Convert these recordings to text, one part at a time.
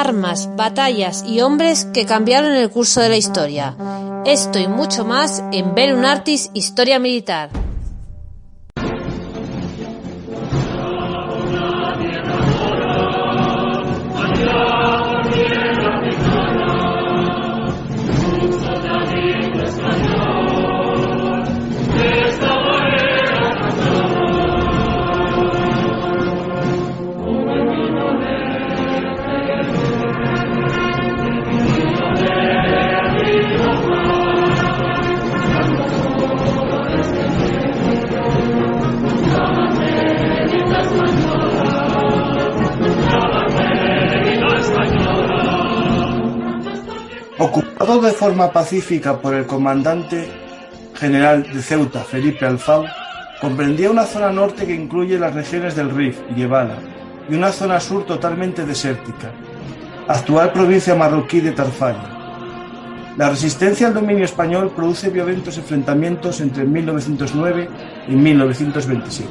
armas, batallas y hombres que cambiaron el curso de la historia. Esto y mucho más en Bellum Artis Historia Militar. Ocupado de forma pacífica por el comandante general de Ceuta, Felipe Alfau, comprendía una zona norte que incluye las regiones del Rif y Yebala, y una zona sur totalmente desértica, actual provincia marroquí de Tarfaya. La resistencia al dominio español produce violentos enfrentamientos entre 1909 y 1927.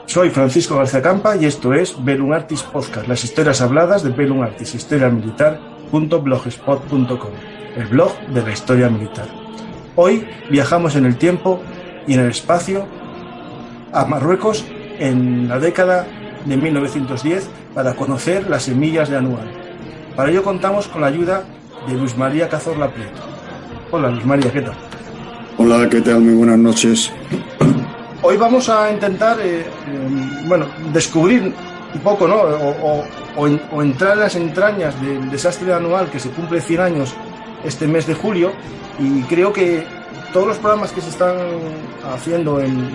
Soy Francisco García Campa y esto es Bellum Artis Podcast, las historias habladas de Bellum Artis, historiamilitar.blogspot.com, el blog de la historia militar. Hoy viajamos en el tiempo y en el espacio a Marruecos en la década de 1910 para conocer las semillas de Anual. Para ello contamos con la ayuda de Luis María Cazorla Prieto. Hola Luis María, ¿qué tal? Hola, ¿qué tal? Muy buenas noches. Hoy vamos a intentar descubrir un poco, ¿no? o entrar en las entrañas del desastre de Anual, que se cumple 100 años este mes de julio, y creo que todos los programas que se están haciendo en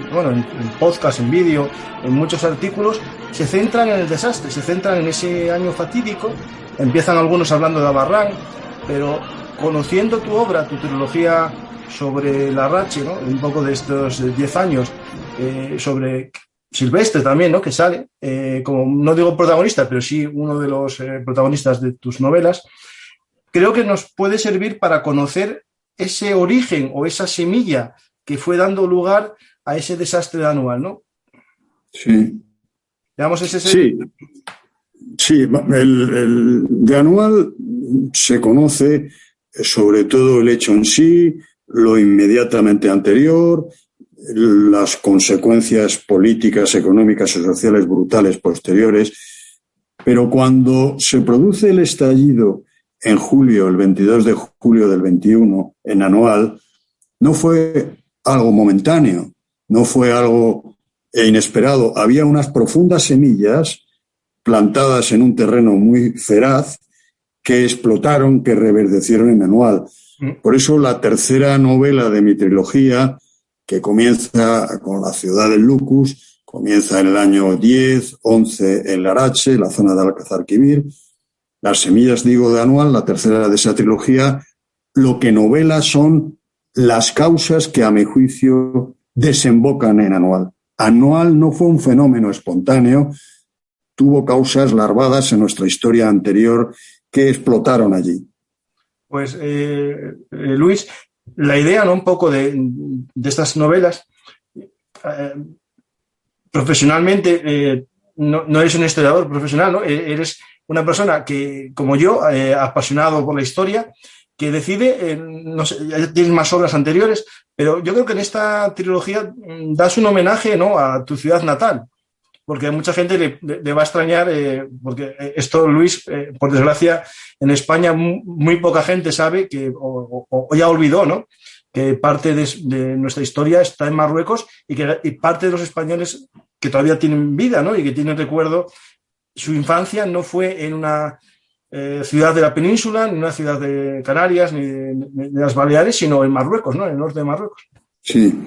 podcast, en vídeo, en muchos artículos, se centran en el desastre, se centran en ese año fatídico. Empiezan algunos hablando de Abarrán, pero conociendo tu obra, tu trilogía sobre Larrache, ¿no? Un poco de estos 10 años, sobre Silvestre también, ¿no? Que sale como, no digo protagonista, pero sí uno de los protagonistas de tus novelas. Creo que nos puede servir para conocer ese origen o esa semilla que fue dando lugar a ese desastre de Anual, ¿no? Sí. Veamos ese. Sí, el de Anual se conoce sobre todo el hecho en sí, lo inmediatamente anterior, las consecuencias políticas, económicas y sociales brutales posteriores, pero cuando se produce el estallido en julio, el 22 de julio del 21, en Anual, no fue algo momentáneo, no fue algo inesperado, había unas profundas semillas plantadas en un terreno muy feraz que explotaron, que reverdecieron en Anual. Por eso la tercera novela de mi trilogía, que comienza con la ciudad de Lucus, comienza en el año 10, 11 en Larache, la zona de Alcázar-Quibir. Las semillas, digo, de Anual, la tercera de esa trilogía, lo que novela son las causas que, a mi juicio, desembocan en Anual. Anual no fue un fenómeno espontáneo, tuvo causas larvadas en nuestra historia anterior que explotaron allí. Pues, Luis, la idea, ¿no? Un poco de estas novelas, profesionalmente, no eres un historiador profesional, ¿no? Eres una persona que, como yo, apasionado por la historia, que decide, no sé, ya tienes más obras anteriores, pero yo creo que en esta trilogía das un homenaje, ¿no? A tu ciudad natal. Porque a mucha gente le va a extrañar, porque esto, Luis, por desgracia, en España muy poca gente sabe que, o ya olvidó, ¿no? Que parte de nuestra historia está en Marruecos y parte de los españoles que todavía tienen vida, ¿no? Y que tienen recuerdo, su infancia no fue en una ciudad de la península, ni en una ciudad de Canarias, ni de las Baleares, sino en Marruecos, ¿no? En el norte de Marruecos. Sí.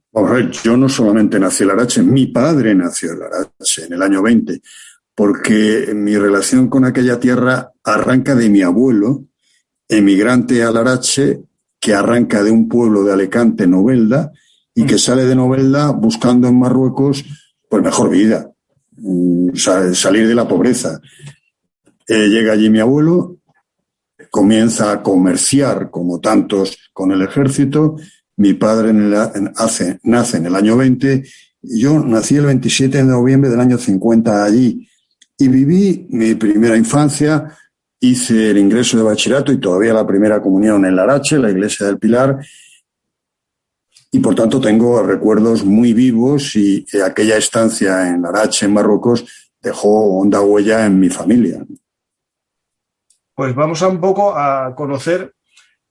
Vamos a ver, yo no solamente nací en Larache, mi padre nació en Larache en el año 20, porque mi relación con aquella tierra arranca de mi abuelo, emigrante a Larache, que arranca de un pueblo de Alicante, Novelda, y que sale de Novelda buscando en Marruecos pues mejor vida, salir de la pobreza. Llega allí mi abuelo, comienza a comerciar, como tantos, con el ejército, Mi padre nace en el año 20, y yo nací el 27 de noviembre del año 50 allí. Y viví mi primera infancia, hice el ingreso de bachillerato y todavía la primera comunión en Larache, la iglesia del Pilar, y por tanto tengo recuerdos muy vivos y aquella estancia en Larache, en Marruecos, dejó honda huella en mi familia. Pues vamos un poco a conocer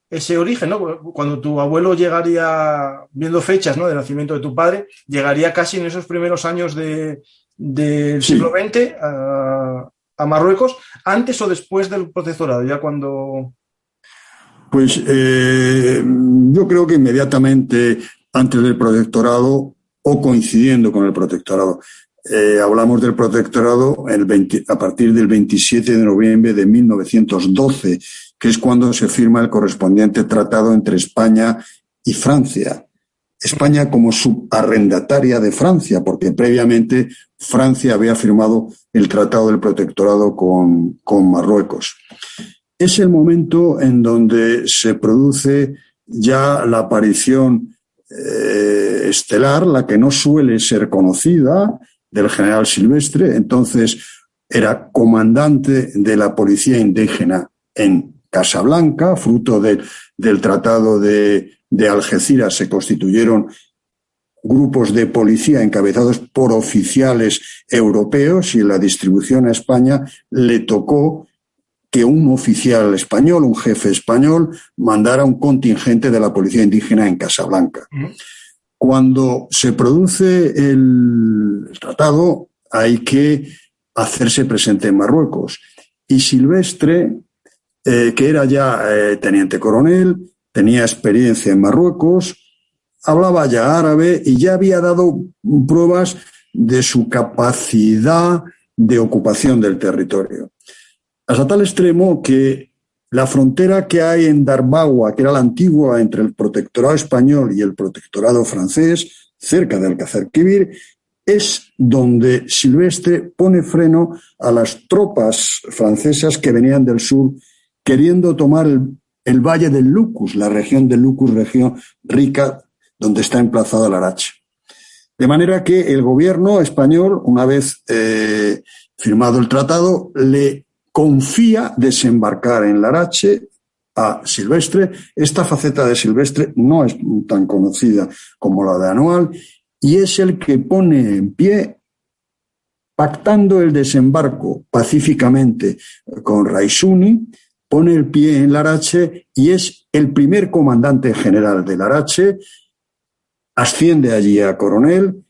ese origen, ¿no? Cuando tu abuelo llegaría, viendo fechas, ¿no?, de nacimiento de tu padre, llegaría casi en esos primeros años del siglo XX a Marruecos, antes o después del protectorado, ya cuando... Pues yo creo que inmediatamente antes del protectorado o coincidiendo con el protectorado. Hablamos del protectorado a partir del 27 de noviembre de 1912, que es cuando se firma el correspondiente tratado entre España y Francia. España como subarrendataria de Francia, porque previamente Francia había firmado el tratado del protectorado con Marruecos. Es el momento en donde se produce ya la aparición estelar, la que no suele ser conocida, del general Silvestre. Entonces era comandante de la policía indígena en Casablanca, fruto del tratado de Algeciras. Se constituyeron grupos de policía encabezados por oficiales europeos y en la distribución a España le tocó que un oficial español, un jefe español, mandara un contingente de la policía indígena en Casablanca. Cuando se produce el tratado, hay que hacerse presente en Marruecos. Y Silvestre, que era ya teniente coronel, tenía experiencia en Marruecos, hablaba ya árabe y ya había dado pruebas de su capacidad de ocupación del territorio. Hasta tal extremo que la frontera que hay en Darbawa, que era la antigua entre el protectorado español y el protectorado francés, cerca de Alcázar-Quibir, es donde Silvestre pone freno a las tropas francesas que venían del sur queriendo tomar el valle del Lucus, la región del Lucus, región rica donde está emplazada Larache. De manera que el gobierno español, una vez firmado el tratado, le confía desembarcar en Larache a Silvestre. Esta faceta de Silvestre no es tan conocida como la de Anual y es el que pone en pie, pactando el desembarco pacíficamente con Raisuni, pone el pie en Larache y es el primer comandante general de Larache, asciende allí a coronel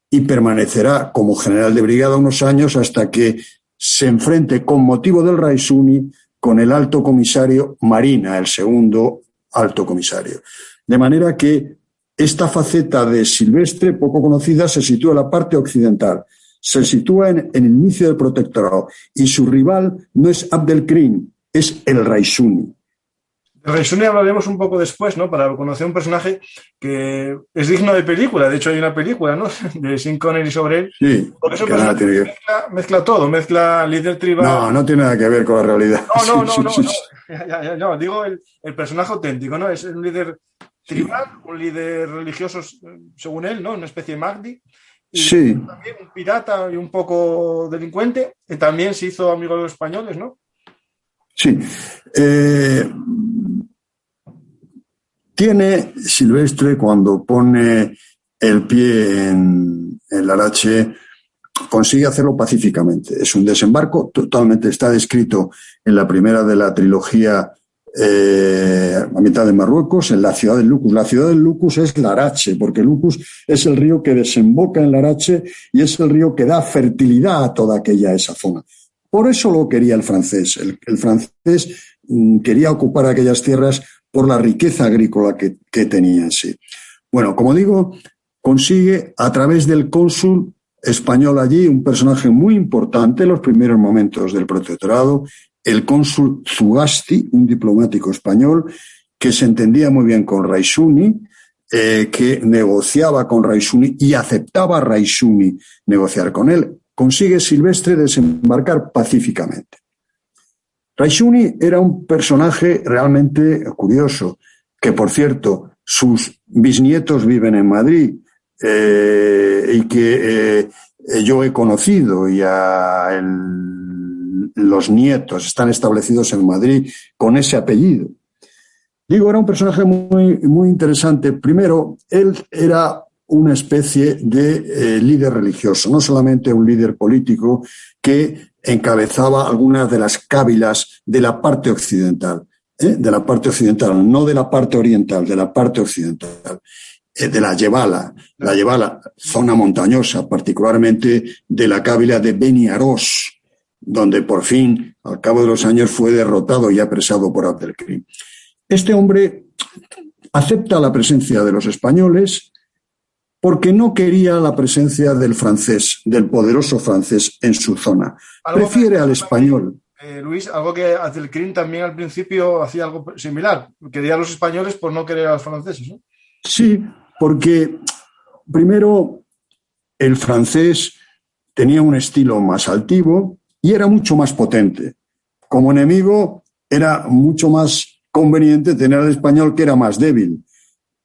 y permanecerá como general de brigada unos años hasta que se enfrente con motivo del Raisuni con el alto comisario Marina, el segundo alto comisario. De manera que esta faceta de Silvestre, poco conocida, se sitúa en la parte occidental, se sitúa en el inicio del protectorado y su rival no es Abdelkrim, es el Raisuni. El Raisuni hablaremos un poco después, ¿no?, para conocer un personaje que es digno de película. De hecho, hay una película, ¿no?, de Sean Connery sobre él. Sí, por eso mezcla todo, mezcla líder tribal. No tiene nada que ver con la realidad. No, digo el personaje auténtico, ¿no? Es un líder tribal, un líder religioso, según él, ¿no?, una especie de Mahdi. Y también un pirata y un poco delincuente, que también se hizo amigo de los españoles, ¿no? Sí. Tiene Silvestre, cuando pone el pie en Larache, consigue hacerlo pacíficamente. Es un desembarco, totalmente está descrito en la primera de la trilogía a mitad de Marruecos, en la ciudad del Lucus. La ciudad del Lucus es Larache, porque Lucus es el río que desemboca en Larache y es el río que da fertilidad a toda esa zona. Por eso lo quería el francés. El francés quería ocupar aquellas tierras por la riqueza agrícola que tenía en sí. Bueno, como digo, consigue a través del cónsul español allí, un personaje muy importante en los primeros momentos del protectorado, el cónsul Zugasti, un diplomático español que se entendía muy bien con Raisuni, que negociaba con Raisuni y aceptaba a Raisuni negociar con él. Consigue Silvestre desembarcar pacíficamente. Raisuni era un personaje realmente curioso, que por cierto sus bisnietos viven en Madrid y que yo he conocido, y los nietos están establecidos en Madrid con ese apellido. Digo, era un personaje muy, muy interesante. Primero, él era una especie de líder religioso, no solamente un líder político que encabezaba algunas de las cávilas de la parte occidental, de la parte occidental, no de la parte oriental, de la parte occidental, de la Yevala, zona montañosa, particularmente de la cávila de Beni Arós, donde por fin, al cabo de los años, fue derrotado y apresado por Abdelkrim. Este hombre acepta la presencia de los españoles porque no quería la presencia del francés, del poderoso francés en su zona. Prefiere al español. Luis, algo que Abdelkrim también al principio hacía algo similar. Quería a los españoles por no querer a los franceses, ¿no? Sí, porque primero el francés tenía un estilo más altivo y era mucho más potente. Como enemigo era mucho más conveniente tener al español, que era más débil.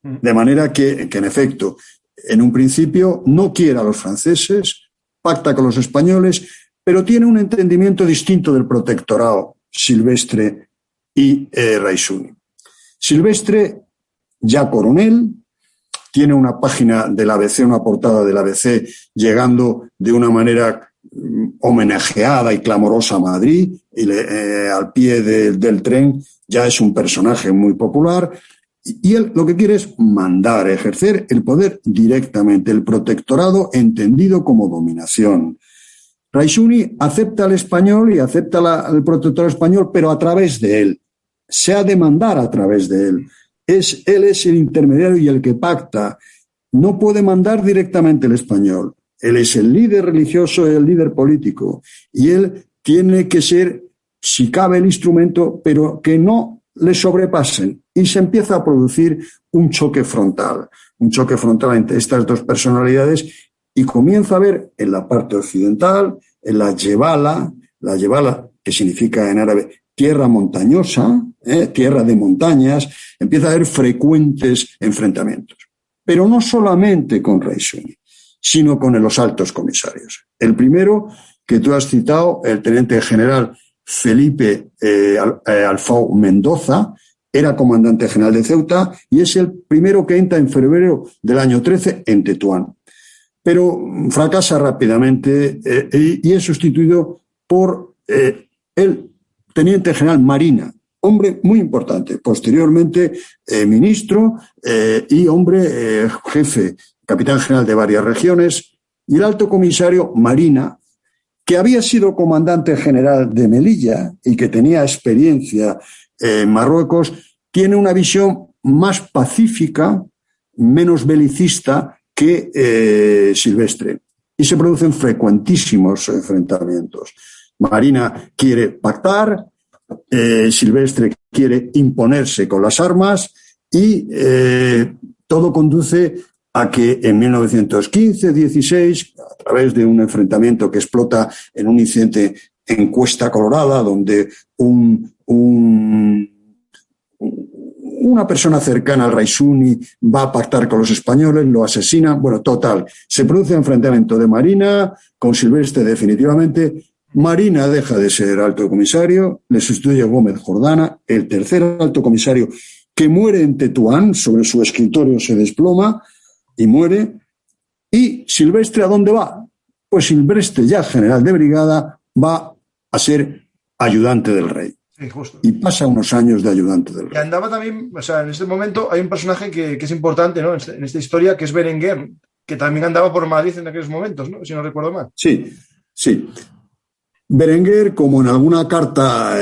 De manera que en efecto, en un principio no quiere a los franceses, pacta con los españoles, pero tiene un entendimiento distinto del protectorado Silvestre y Raisuni. Silvestre, ya coronel, tiene una página del ABC, una portada del ABC, llegando de una manera homenajeada y clamorosa a Madrid, y al pie del tren ya es un personaje muy popular, y él lo que quiere es mandar, ejercer el poder directamente, el protectorado entendido como dominación. Raisuni acepta al español y acepta el protectorado español, pero a través de él. Se ha de mandar a través de él. Él es el intermediario y el que pacta. No puede mandar directamente el español. Él es el líder religioso y el líder político. Y él tiene que ser, si cabe, el instrumento, pero que no le sobrepasen. Y se empieza a producir un choque frontal entre estas dos personalidades, y comienza a haber en la parte occidental, en la Yevala, que significa en árabe tierra montañosa, tierra de montañas, empieza a haber frecuentes enfrentamientos. Pero no solamente con Raisuni, sino con los altos comisarios. El primero que tú has citado, el teniente general Felipe Alfau Mendoza, era comandante general de Ceuta y es el primero que entra en febrero del año 13 en Tetuán. Pero fracasa rápidamente y es sustituido por el teniente general Marina, hombre muy importante, posteriormente ministro y hombre jefe, capitán general de varias regiones, y el alto comisario Marina, que había sido comandante general de Melilla y que tenía experiencia en Marruecos, tiene una visión más pacífica, menos belicista que Silvestre. Y se producen frecuentísimos enfrentamientos. Marina quiere pactar, Silvestre quiere imponerse con las armas y todo conduce a que en 1915-16, a través de un enfrentamiento que explota en un incidente en Cuesta Colorada, donde una persona cercana al Raisuni va a pactar con los españoles, lo asesinan, bueno, total, se produce un enfrentamiento de Marina con Silvestre definitivamente. Marina deja de ser alto comisario, le sustituye Gómez Jordana, el tercer alto comisario, que muere en Tetuán, sobre su escritorio se desploma y muere. ¿Y Silvestre a dónde va? Pues Silvestre, ya general de brigada, va a ser ayudante del rey. Sí, justo. Y pasa unos años de ayudante del rey. Y andaba también, o sea, en este momento hay un personaje que es importante, ¿no? En esta historia, que es Berenguer, que también andaba por Madrid en aquellos momentos, ¿no? Si no recuerdo mal. Sí, sí. Berenguer, como en alguna carta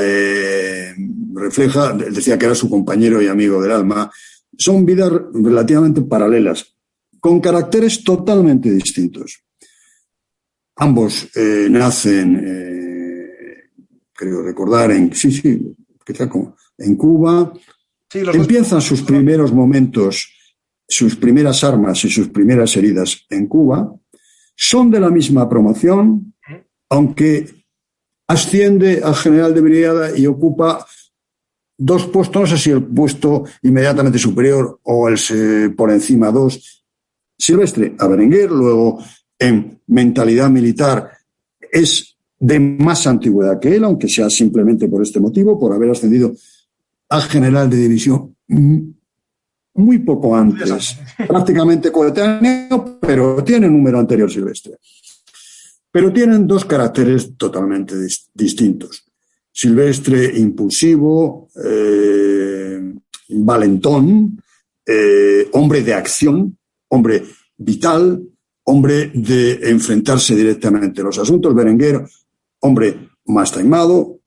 refleja, decía que era su compañero y amigo del alma, son vidas relativamente paralelas, con caracteres totalmente distintos. Ambos nacen, creo recordar, en Cuba. Sí, empiezan sus primeros momentos, sus primeras armas y sus primeras heridas en Cuba. Son de la misma promoción, aunque asciende a general de brigada y ocupa 2 puestos, no sé si el puesto inmediatamente superior o el por encima 2, Silvestre a Berenguer. Luego, en mentalidad militar, es de más antigüedad que él, aunque sea simplemente por este motivo, por haber ascendido a general de división muy poco antes, prácticamente coetáneo, pero tiene número anterior Silvestre. Pero tienen 2 caracteres totalmente distintos. Silvestre impulsivo, valentón, hombre de acción, hombre vital, hombre de enfrentarse directamente a los asuntos. Berenguer, hombre más taimado,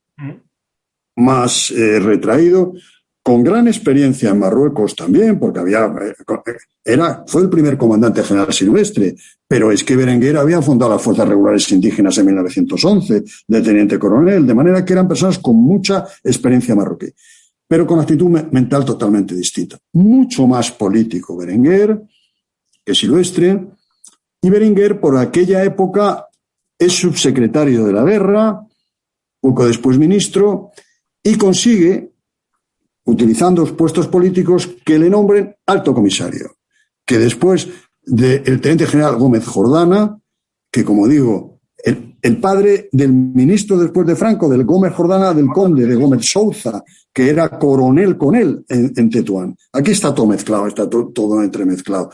más retraído, con gran experiencia en Marruecos también, porque fue el primer comandante general Silvestre, pero es que Berenguer había fundado las Fuerzas Regulares Indígenas en 1911, de teniente coronel, de manera que eran personas con mucha experiencia marroquí, pero con actitud mental totalmente distinta. Mucho más político Berenguer que Silvestre, y Berenguer por aquella época es subsecretario de la guerra, poco después ministro, y consigue, utilizando los puestos políticos, que le nombren alto comisario, que después del teniente general Gómez Jordana, que como digo, el padre del ministro después de Franco, del Gómez Jordana, del conde de Gómez Souza, que era coronel con él en Tetuán. Aquí está todo mezclado, está todo entremezclado.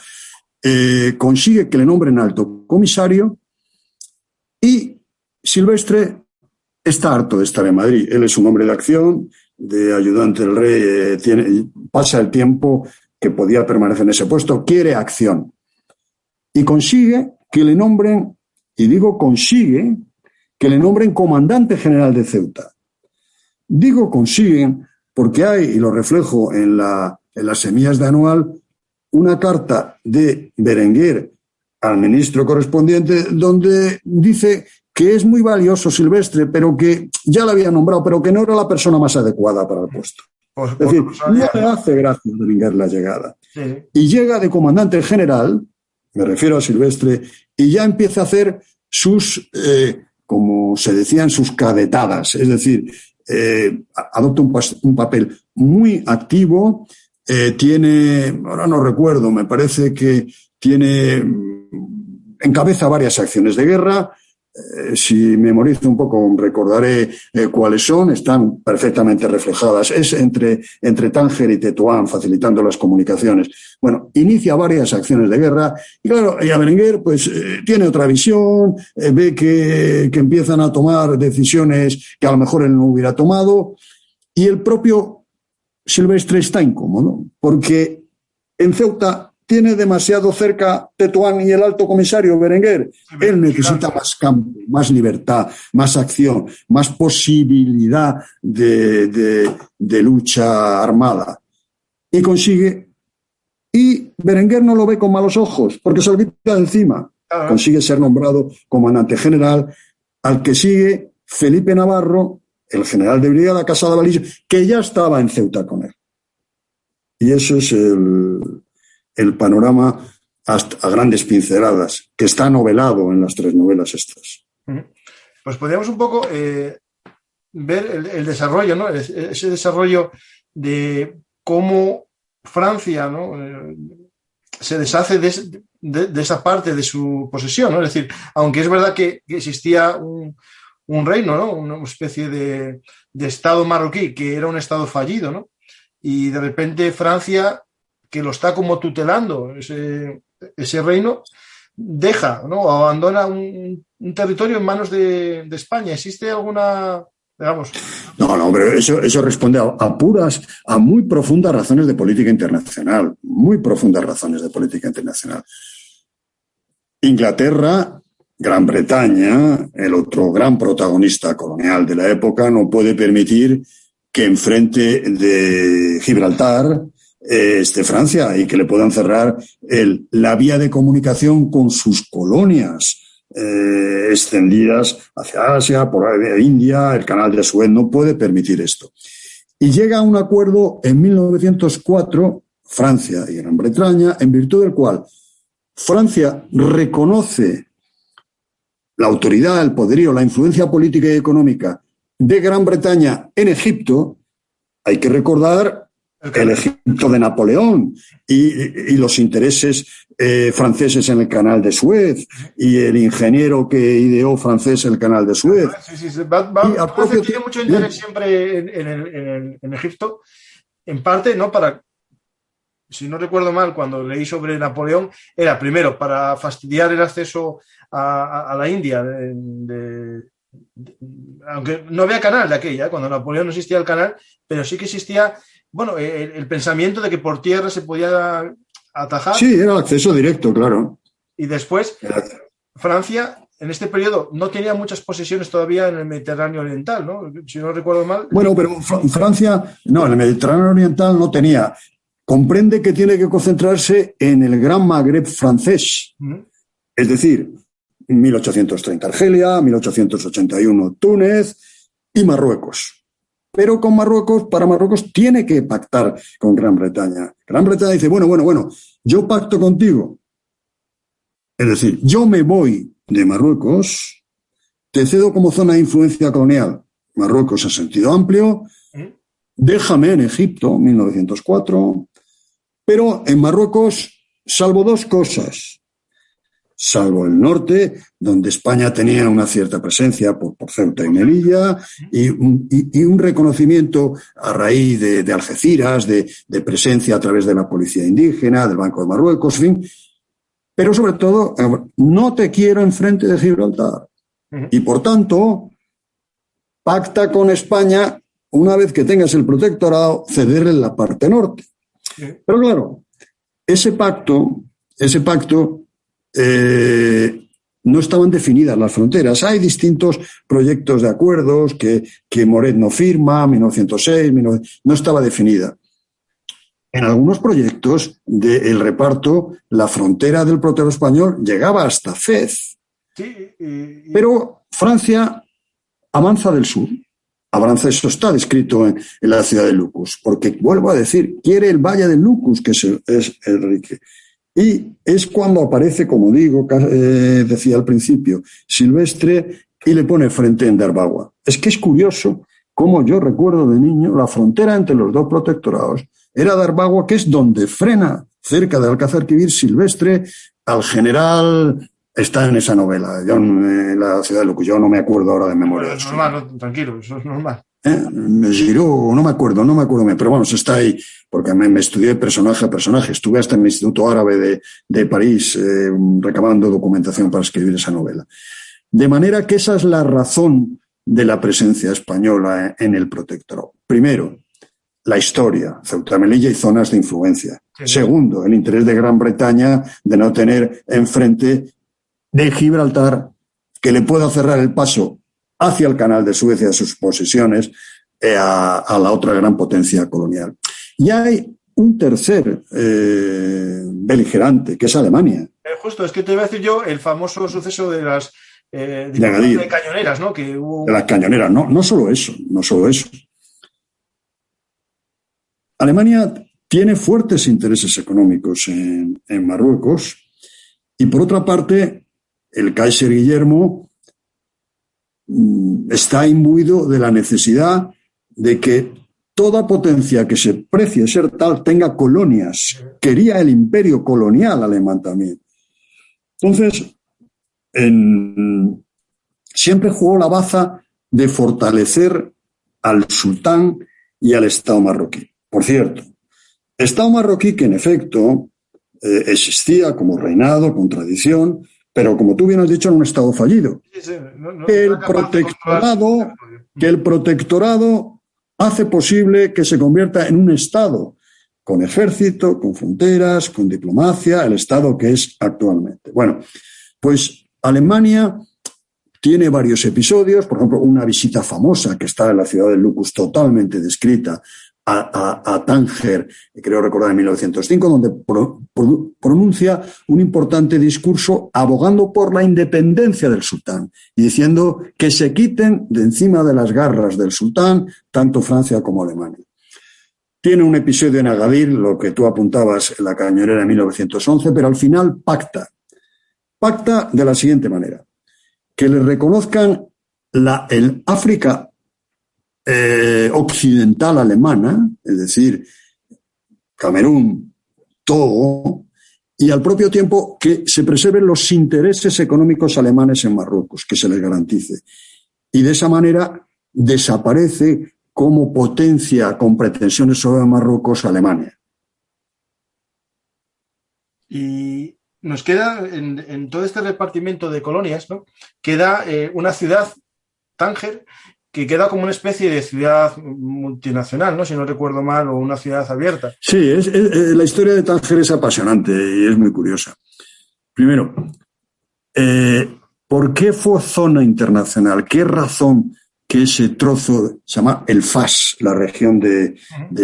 Consigue que le nombren alto comisario, y Silvestre está harto de estar en Madrid. Él es un hombre de acción, de ayudante del rey, pasa el tiempo que podía permanecer en ese puesto, quiere acción. Y consigue que le nombren, y digo consigue, que le nombren comandante general de Ceuta. Digo consiguen porque hay, y lo reflejo en las semillas de Anual, una carta de Berenguer al ministro correspondiente donde dice que es muy valioso Silvestre, pero que ya lo había nombrado, pero que no era la persona más adecuada para el puesto. Es decir, no le hace gracia a Berenguer la llegada. Sí. Y llega de comandante general, me refiero a Silvestre, y ya empieza a hacer sus, como se decían, sus cadetadas. Es decir, adopta un papel muy activo, tiene, ahora no recuerdo, me parece que encabeza varias acciones de guerra. Si memorizo un poco, recordaré cuáles son, están perfectamente reflejadas. Es entre Tánger y Tetuán, facilitando las comunicaciones. Bueno, inicia varias acciones de guerra y claro, y a Berenguer pues tiene otra visión, ve que empiezan a tomar decisiones que a lo mejor él no hubiera tomado, y el propio Silvestre está incómodo porque en Ceuta tiene demasiado cerca Tetuán y el alto comisario Berenguer. Él necesita más campo, más libertad, más acción, más posibilidad de lucha armada. Y consigue, y Berenguer no lo ve con malos ojos, porque se lo quita de encima. Consigue ser nombrado comandante general, al que sigue Felipe Navarro, el general de brigada Casada Valillo, que ya estaba en Ceuta con él. Y eso es el panorama a grandes pinceladas, que está novelado en las 3 novelas estas. Pues podríamos un poco ver el desarrollo, ¿no? Ese desarrollo de cómo Francia, ¿no? Se deshace de esa parte de su posesión, ¿no? Es decir, aunque es verdad que existía un reino, ¿no? Una especie de estado marroquí que era un estado fallido, ¿no? Y de repente Francia, que lo está como tutelando ese reino, deja, ¿no? Abandona un territorio en manos de España. ¿Existe alguna, digamos? No, pero eso responde a muy profundas razones de política internacional, muy profundas razones de política internacional. Inglaterra, Gran Bretaña, el otro gran protagonista colonial de la época, no puede permitir que enfrente de Gibraltar esté Francia y que le puedan cerrar la vía de comunicación con sus colonias extendidas hacia Asia, por India, el canal de Suez. No puede permitir esto. Y llega a un acuerdo en 1904, Francia y Gran Bretaña, en virtud del cual Francia reconoce la autoridad, el poderío, la influencia política y económica de Gran Bretaña en Egipto, hay que recordar el Egipto de Napoleón y los intereses franceses en el canal de Suez y el ingeniero que ideó francés el canal de Suez. Sí. Francia tiene mucho interés siempre en Egipto, en parte, ¿no? Para, si no recuerdo mal, cuando leí sobre Napoleón, era primero para fastidiar el acceso a la India, aunque no había canal de aquella, cuando Napoleón no existía el canal, pero sí que existía, bueno, el pensamiento de que por tierra se podía atajar. Sí, era el acceso directo, claro. Y después, Francia, en este periodo, no tenía muchas posesiones todavía en el Mediterráneo Oriental, ¿no? Si no recuerdo mal. Bueno, pero Francia, no, en el Mediterráneo Oriental no tenía. Comprende que tiene que concentrarse en el Gran Magreb francés. Es decir, 1830 Argelia, 1881 Túnez y Marruecos. Pero con Marruecos, para Marruecos tiene que pactar con Gran Bretaña. Gran Bretaña dice, bueno, yo pacto contigo. Es decir, yo me voy de Marruecos, te cedo como zona de influencia colonial. Marruecos en sentido amplio, déjame en Egipto, 1904, pero en Marruecos, salvo dos cosas. Salvo el norte, donde España tenía una cierta presencia por Ceuta y Melilla, y un reconocimiento a raíz de Algeciras, de presencia a través de la policía indígena, del Banco de Marruecos, en fin. Pero sobre todo, no te quiero enfrente de Gibraltar. Y por tanto, pacta con España, una vez que tengas el protectorado, cederle la parte norte. Pero claro, ese pacto, no estaban definidas las fronteras. Hay distintos proyectos de acuerdos que Moret no firma, 1906, no estaba definida. En algunos proyectos del reparto, la frontera del protectorado español llegaba hasta Fez. Pero Francia avanza del sur. Avanza, eso está descrito en la ciudad de Lucus, porque, vuelvo a decir, quiere el valle de Lucus, que es Enrique. Y es cuando aparece, como digo, decía al principio, Silvestre, y le pone frente en Darbagua. Es que es curioso cómo yo recuerdo de niño la frontera entre los dos protectorados era Darbagua, que es donde frena, cerca de Alcázar-Quibir, Silvestre al general. Está en esa novela, la ciudad de Lucus. Yo no me acuerdo ahora de memoria. Es normal, no, tranquilo, eso es normal. Giró, no me acuerdo bien, pero vamos, está ahí, porque me estudié personaje a personaje. Estuve hasta en el Instituto Árabe de París recabando documentación para escribir esa novela. De manera que esa es la razón de la presencia española en el protectorado. Primero, la historia, Ceuta, Melilla y zonas de influencia. Sí. Segundo, el interés de Gran Bretaña de no tener enfrente de Gibraltar, que le pueda cerrar el paso hacia el canal de Suez y a sus posesiones, a la otra gran potencia colonial. Y hay un tercer beligerante, que es Alemania. Justo, es que te iba a decir yo el famoso suceso de las de cañoneras, ¿no? Que hubo... De las cañoneras, no solo eso. Alemania tiene fuertes intereses económicos en Marruecos y, por otra parte, el Kaiser Guillermo está imbuido de la necesidad de que toda potencia que se precie ser tal tenga colonias. Quería el imperio colonial alemán también. Entonces, siempre jugó la baza de fortalecer al sultán y al Estado marroquí. Por cierto, Estado marroquí que en efecto existía como reinado, con tradición, pero como tú bien has dicho, era un Estado fallido. Que el protectorado hace posible que se convierta en un Estado con ejército, con fronteras, con diplomacia, el Estado que es actualmente. Bueno, pues Alemania tiene varios episodios, por ejemplo, una visita famosa que está en la ciudad de Lucus totalmente descrita a Tánger, creo recordar en 1905, donde pronuncia un importante discurso abogando por la independencia del sultán y diciendo que se quiten de encima de las garras del sultán tanto Francia como Alemania. Tiene un episodio en Agadir, lo que tú apuntabas, en la cañonera de 1911, pero al final pacta de la siguiente manera: que le reconozcan el África occidental alemana, es decir, Camerún, Togo, y al propio tiempo que se preserven los intereses económicos alemanes en Marruecos, que se les garantice. Y de esa manera desaparece como potencia con pretensiones sobre Marruecos Alemania. Y nos queda, en todo este repartimiento de colonias, ¿no? Queda una ciudad, Tánger, que queda como una especie de ciudad multinacional, ¿no? Si no recuerdo mal, o una ciudad abierta. Sí, la historia de Tánger es apasionante y es muy curiosa. Primero, ¿por qué fue zona internacional? ¿Qué razón que ese trozo se llama el Fas, la región de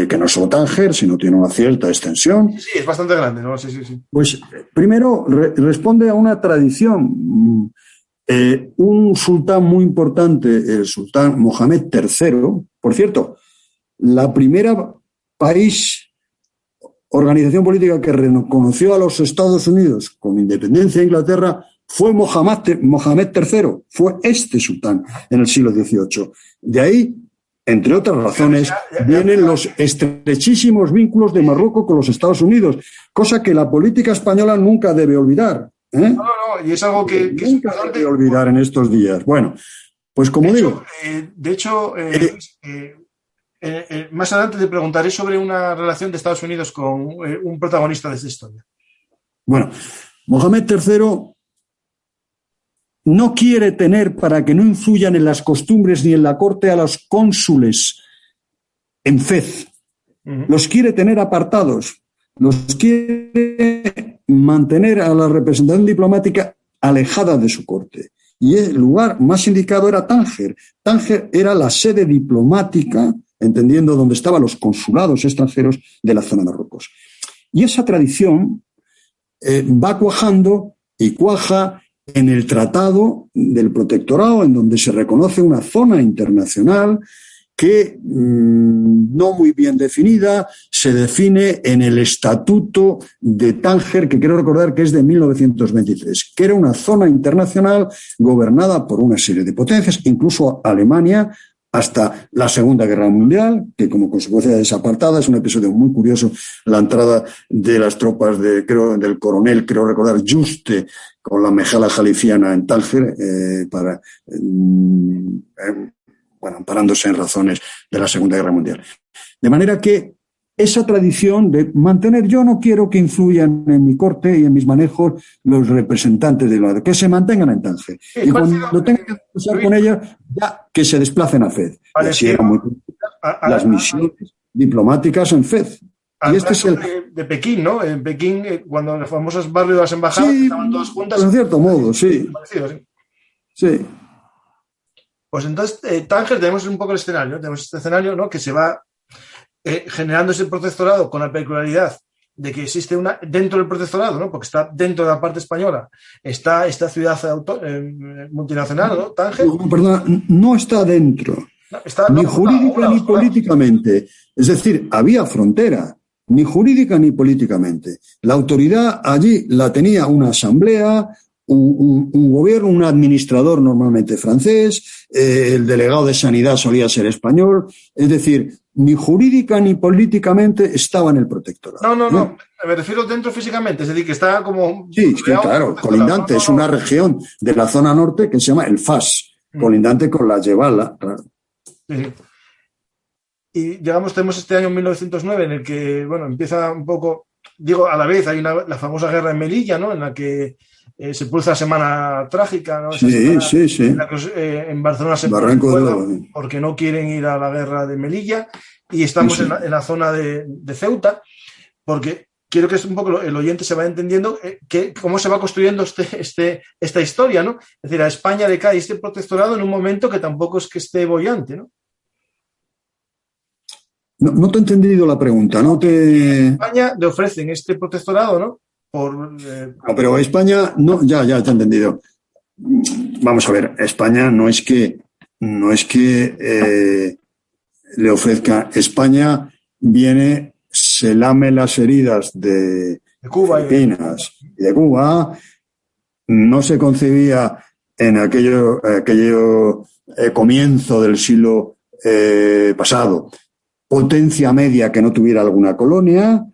que no es solo Tánger, sino tiene una cierta extensión? Sí, es bastante grande, ¿no? Sí. Pues primero responde a una tradición. Un sultán muy importante, el sultán Mohamed III, por cierto, la primera organización política que reconoció a los Estados Unidos con independencia de Inglaterra fue Mohamed III, fue este sultán en el siglo XVIII. De ahí, entre otras razones, vienen los estrechísimos vínculos de Marruecos con los Estados Unidos, cosa que la política española nunca debe olvidar. No, y es algo que nunca se debe olvidar en estos días. Bueno, pues como digo... más adelante te preguntaré sobre una relación de Estados Unidos con un protagonista de esta historia. Bueno, Mohamed III no quiere tener, para que no influyan en las costumbres ni en la corte, a los cónsules en Fez. Los quiere tener apartados. Los quiere mantener a la representación diplomática alejada de su corte. Y el lugar más indicado era Tánger. Tánger era la sede diplomática, entendiendo dónde estaban los consulados extranjeros de la zona de Marruecos. Y esa tradición va cuajando y cuaja en el Tratado del Protectorado, en donde se reconoce una zona internacional que, no muy bien definida, se define en el Estatuto de Tánger, que quiero recordar que es de 1923, que era una zona internacional gobernada por una serie de potencias, incluso Alemania, hasta la Segunda Guerra Mundial, que como consecuencia de esa apartada es un episodio muy curioso, la entrada de las tropas del coronel, creo recordar, Juste, con la Mejala Jalifiana en Tánger, amparándose en razones de la Segunda Guerra Mundial. De manera que esa tradición de mantener, yo no quiero que influyan en mi corte y en mis manejos los representantes de la que se mantengan en Tánger. Y cuando tengan que pasar con ellos, ya que se desplacen a Fez. Y así eran muy las misiones diplomáticas en Fez. Y este es de Pekín, ¿no? En Pekín, cuando los famosos barrios de las embajadas estaban todas juntas. En cierto modo, sí. Sí. Pues entonces, Tánger, tenemos un poco el escenario, ¿no? Tenemos este escenario, ¿no? Que se va generando ese protectorado con la peculiaridad de que existe dentro del protectorado, ¿no? Porque está dentro de la parte española, está esta ciudad multinacional, ¿no? Tánger. Perdón, no está dentro, ni jurídica ni políticamente. Es decir, había frontera, ni jurídica ni políticamente. La autoridad allí la tenía una asamblea, un gobierno, un administrador normalmente francés, el delegado de sanidad solía ser español, es decir, ni jurídica ni políticamente estaba en el protectorado. No, me refiero dentro físicamente, es decir, que está como... Sí, claro, colindante, es una región de la zona norte que se llama el Fas, colindante con la Yebala. Sí. Y tenemos este año 1909 en el que, empieza un poco, a la vez hay la famosa guerra en Melilla, ¿no? En la que se produce la semana trágica, ¿no? Sí. En la que en Barcelona se pone porque no quieren ir a la guerra de Melilla y estamos en la zona de Ceuta, porque quiero que un poco el oyente se vaya entendiendo cómo se va construyendo esta historia, ¿no? Es decir, a España le cae este protectorado en un momento que tampoco es que esté boyante, ¿no? No te he entendido la pregunta, ¿no? España le ofrecen este protectorado, ¿no? No, pero España, no, ya te he entendido. Vamos a ver, España no es que le ofrezca. España viene, se lame las heridas de Cuba Filipinas y de Cuba. No se concebía en aquello comienzo del siglo pasado, potencia media que no tuviera alguna colonia,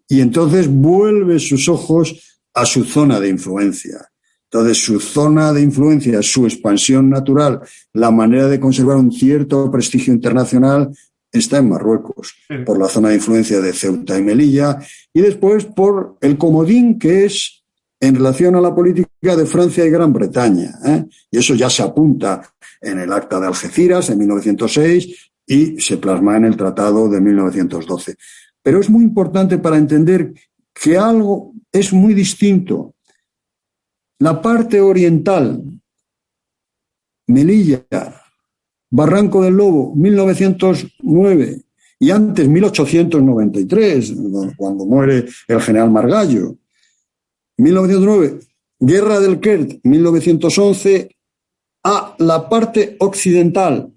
y entonces vuelve sus ojos a su zona de influencia. Entonces, su zona de influencia, su expansión natural, la manera de conservar un cierto prestigio internacional está en Marruecos, por la zona de influencia de Ceuta y Melilla, y después por el comodín que es en relación a la política de Francia y Gran Bretaña, ¿eh? Y eso ya se apunta en el Acta de Algeciras en 1906 y se plasma en el Tratado de 1912. Pero es muy importante para entender que algo es muy distinto. La parte oriental, Melilla, Barranco del Lobo, 1909, y antes 1893, cuando muere el general Margallo. 1909, Guerra del Kert, 1911, a la parte occidental,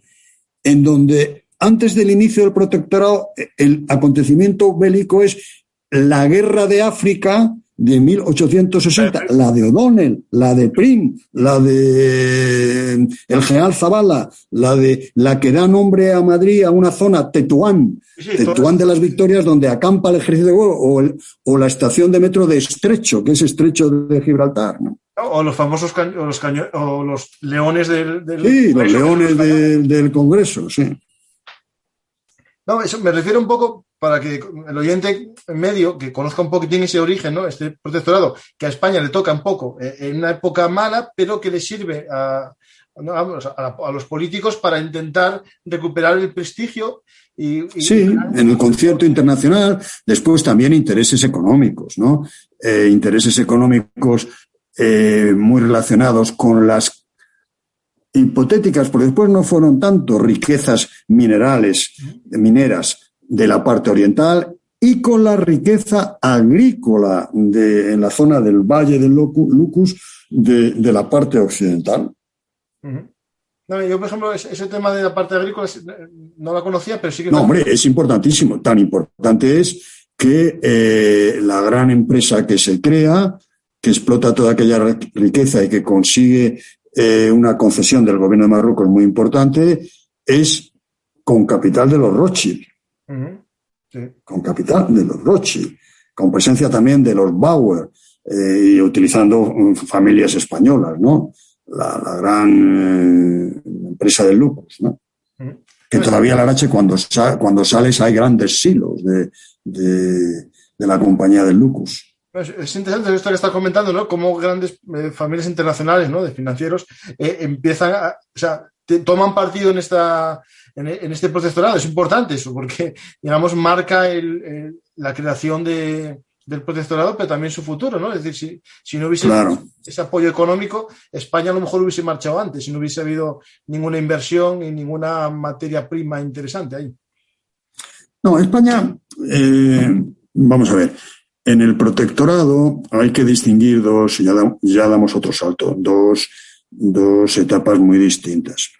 en donde antes del inicio del protectorado el acontecimiento bélico es la Guerra de África de 1860, la de O'Donnell, la de Prim, la de el general Zavala, la que da nombre a Madrid a una zona, Tetuán, Tetuán de las Victorias, donde acampa el ejército de Huelva, o la estación de metro de Estrecho, que es Estrecho de Gibraltar, ¿no? O los famosos o los leones del sí, los leones del Congreso, sí. No, eso me refiero un poco para que el oyente medio que conozca un poquitín ese origen, ¿no? Este protectorado, que a España le toca un poco en una época mala, pero que le sirve a los políticos para intentar recuperar el prestigio. Sí, en el concierto internacional, después también intereses económicos, ¿no? Intereses económicos muy relacionados con las hipotéticas, porque después no fueron tanto riquezas mineras de la parte oriental, y con la riqueza agrícola en la zona del Valle del Lucus de la parte occidental. Uh-huh. No, yo, por ejemplo, ese tema de la parte agrícola no la conocía, pero sí que... No, hombre, es importantísimo. Tan importante es que la gran empresa que se crea, que explota toda aquella riqueza y que consigue una concesión del gobierno de Marruecos muy importante, es con capital de los Rothschild. Uh-huh. Sí. Con capital de los Rothschild, con presencia también de los Bauer, y utilizando familias españolas, ¿no? La gran empresa del Lucus, ¿no? Uh-huh. Que todavía la Arache, cuando sales, hay grandes silos de la compañía del Lucus. Es interesante esto que estás comentando, ¿no? Cómo grandes familias internacionales, ¿no? De financieros empiezan toman partido en este protectorado. Es importante eso, porque, digamos, marca la creación del protectorado, pero también su futuro, ¿no? Es decir, si no hubiese ese apoyo económico, España a lo mejor hubiese marchado antes, si no hubiese habido ninguna inversión y ninguna materia prima interesante ahí. No, España, vamos a ver. En el protectorado hay que distinguir ya damos otro salto, dos etapas muy distintas.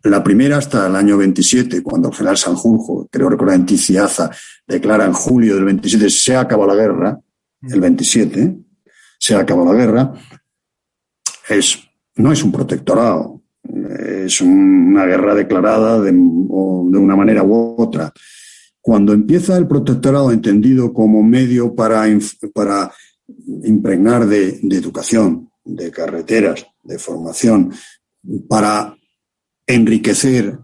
La primera hasta el año 27, cuando el general Sanjurjo, creo recordar en Ticiaza, declara en julio del 27, se acaba la guerra, el 27, se acaba la guerra, no es un protectorado, es una guerra declarada de una manera u otra. Cuando empieza el protectorado entendido como medio para impregnar de educación, de carreteras, de formación, para enriquecer,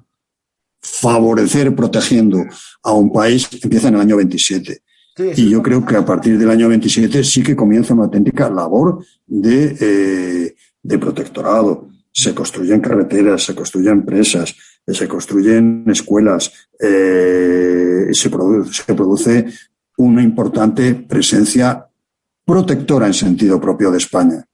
favorecer, protegiendo a un país, empieza en el año 27. Sí, y yo creo que a partir del año 27 sí que comienza una auténtica labor de protectorado. Se construyen carreteras, se construyen presas, se construyen escuelas, se produce una importante presencia protectora en sentido propio de España.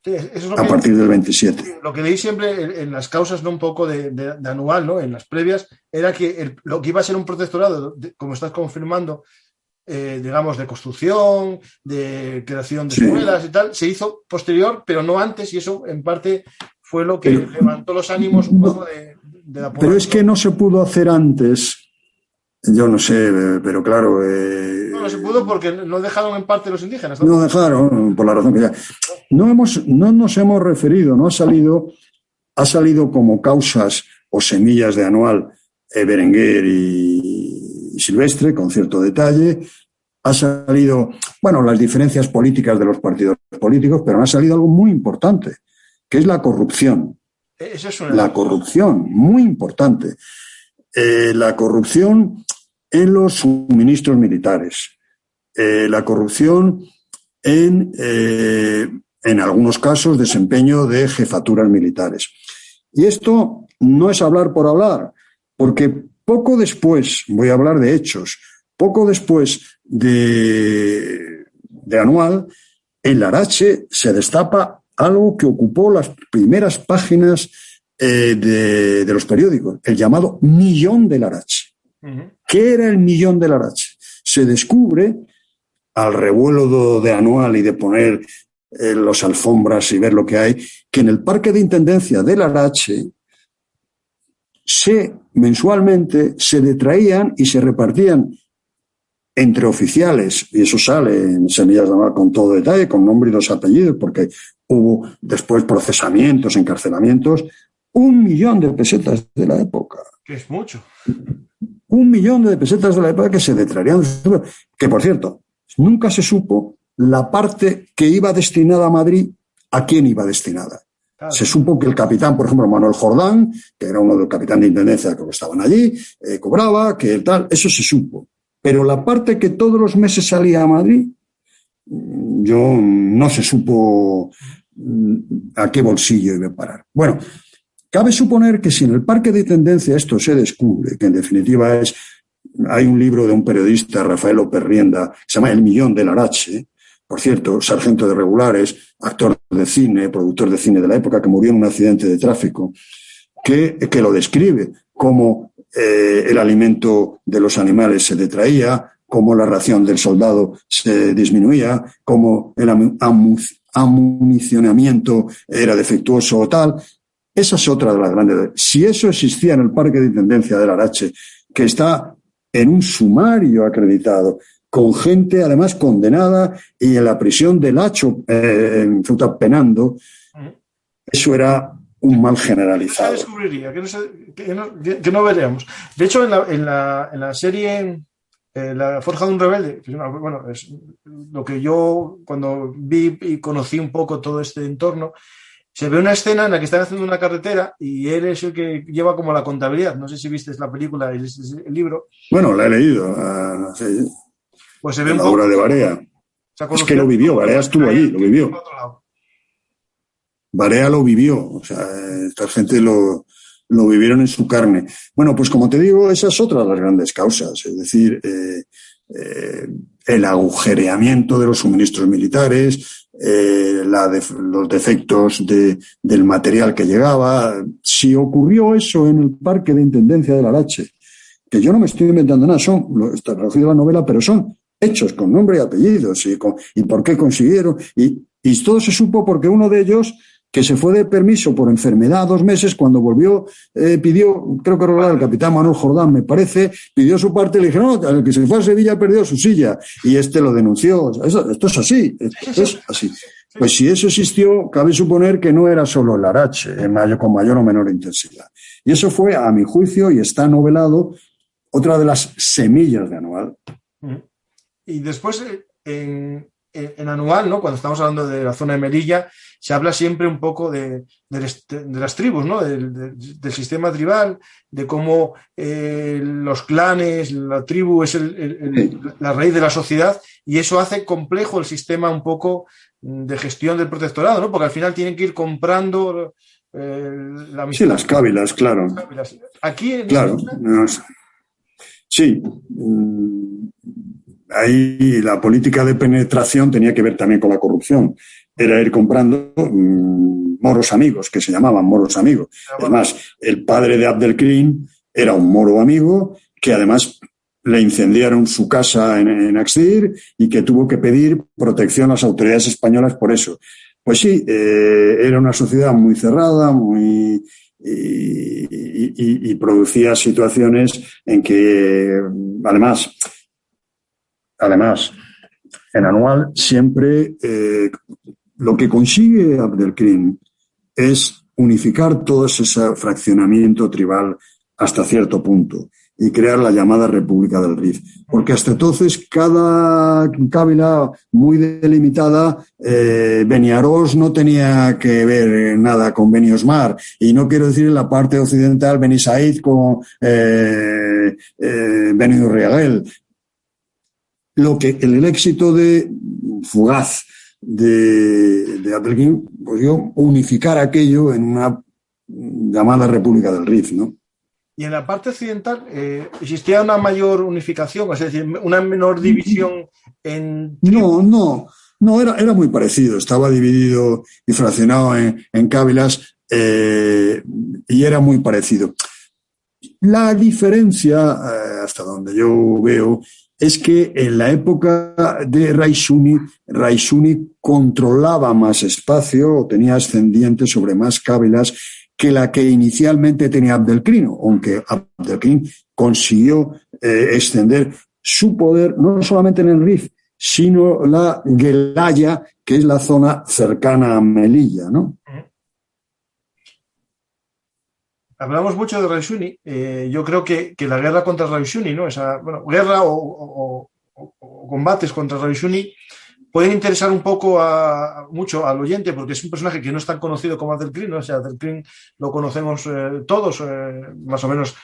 Sí, eso es a partir del 27. Lo que leí siempre en las causas, ¿no? Un poco de anual, ¿no? En las previas, era que lo que iba a ser un protectorado, como estás confirmando, digamos, de construcción, de creación de escuelas y tal, se hizo posterior, pero no antes, y eso en parte fue lo que levantó los ánimos un poco de la población. Pero es que no se pudo hacer antes, yo no sé, pero claro... No se pudo porque no dejaron en parte los indígenas, ¿no? No dejaron, por la razón que ya... No nos hemos referido, no ha salido como causas o Semillas de Anual, Berenguer y Silvestre, con cierto detalle. Ha salido, bueno, las diferencias políticas de los partidos políticos, pero ha salido algo muy importante, que es la corrupción. Eso es La corrupción, muy importante. La corrupción en los suministros militares. La corrupción en algunos casos, desempeño de jefaturas militares. Y esto no es hablar por hablar, porque poco después, voy a hablar de hechos, poco después de Anual, en Larache se destapa algo que ocupó las primeras páginas de los periódicos, el llamado Millón de Larache. Uh-huh. ¿Qué era el Millón de Larache? Se descubre, al revuelo de Anual y de poner los alfombras y ver lo que hay, que en el Parque de Intendencia de Larache mensualmente se detraían y se repartían entre oficiales, y eso sale en Semillas de Anual con todo detalle, con nombre y dos apellidos, porque hubo después procesamientos, encarcelamientos, 1 millón de pesetas de la época. Que es mucho. 1 millón de pesetas de la época que se detraerían. Que, por cierto, nunca se supo la parte que iba destinada a Madrid, a quién iba destinada. Claro. Se supo que el capitán, por ejemplo, Manuel Jordán, que era uno del capitán de intendencia que estaban allí, cobraba, que tal, eso se supo. Pero la parte que todos los meses salía a Madrid, no se supo a qué bolsillo iba a parar. Bueno, cabe suponer que si en el Parque de Intendencia esto se descubre, que en definitiva hay un libro de un periodista, Rafael López Rienda, que se llama El Millón de Larache, por cierto, sargento de regulares, actor de cine, productor de cine de la época, que murió en un accidente de tráfico, que lo describe como el alimento de los animales se detraía, cómo la ración del soldado se disminuía, cómo el amunicionamiento era defectuoso o tal. Esa es otra de las grandes. Si eso existía en el Parque de Intendencia de Larache, que está en un sumario acreditado, con gente además condenada y en la prisión del Hacho, en Ceuta, penando, eso era un mal generalizado. ¿Qué se descubriría? Que no veríamos. De hecho, en la serie La Forja de un Rebelde, que es lo que yo cuando vi y conocí un poco todo este entorno, se ve una escena en la que están haciendo una carretera y él es el que lleva como la contabilidad. No sé si viste la película y el libro. Bueno, la he leído. Sí. Pues se ve la obra de Barea. Es que lo vivió, Barea estuvo allí, lo vivió. Barea lo vivió, o sea, esta gente lo vivieron en su carne. Bueno, pues como te digo, esa es otra de las grandes causas, es decir, el agujereamiento de los suministros militares, los defectos del material que llegaba. Si ocurrió eso en el Parque de Intendencia de Larache, que yo no me estoy inventando nada, está recogido en la novela, pero son hechos con nombre y apellidos y por qué consiguieron. Y todo se supo porque uno de ellos, que se fue de permiso por enfermedad 2 meses, cuando volvió, pidió, creo que era el capitán Manuel Jordán, me parece, pidió su parte y le dijeron, no, el que se fue a Sevilla perdió su silla, y lo denunció. Esto es así, es así. Pues si eso existió, cabe suponer que no era solo el Larache, con mayor o menor intensidad. Y eso fue, a mi juicio, y está novelado, otra de las semillas de Anual. Y después, en Anual, ¿no? Cuando estamos hablando de la zona de Melilla, se habla siempre un poco de las tribus, ¿no? Del sistema tribal, de cómo los clanes, la tribu es la raíz de la sociedad, y eso hace complejo el sistema un poco de gestión del protectorado, ¿no? Porque al final tienen que ir comprando la amistad. Sí, las cávilas, claro. Aquí claro. Sí. Ahí la política de penetración tenía que ver también con la corrupción. Era ir comprando moros amigos, que se llamaban moros amigos. Además, el padre de Abdelkrim era un moro amigo que además le incendiaron su casa en Axdir y que tuvo que pedir protección a las autoridades españolas por eso. Pues sí, era una sociedad muy cerrada, y producía situaciones en que, además, en Anual siempre lo que consigue Abdelkrim es unificar todo ese fraccionamiento tribal hasta cierto punto y crear la llamada República del Rif. Porque hasta entonces cada cábila muy delimitada, Beniarós no tenía que ver nada con Beni Osmar, y no quiero decir en la parte occidental Beni Said con Beni Urriagel. El éxito fugaz de Abdelkrim, pues unificar aquello en una llamada República del Rif, ¿no? Y en la parte occidental existía una mayor unificación, es decir, una menor división en... No, era muy parecido. Estaba dividido y fraccionado en cábilas y era muy parecido. La diferencia, hasta donde yo veo, es que en la época de Raisuni controlaba más espacio, tenía ascendientes sobre más cábilas que la que inicialmente tenía Abdelkrim, aunque Abdelkrim consiguió extender su poder no solamente en el Rif, sino la Gelaya, que es la zona cercana a Melilla, ¿no? Hablamos mucho de Raisuni. Yo creo que la guerra contra Raisuni, ¿no? Guerra o combates contra Raisuni pueden interesar un poco mucho al oyente, porque es un personaje que no es tan conocido como Abdelkrim, ¿no? O sea, Abdelkrim lo conocemos todos, más o menos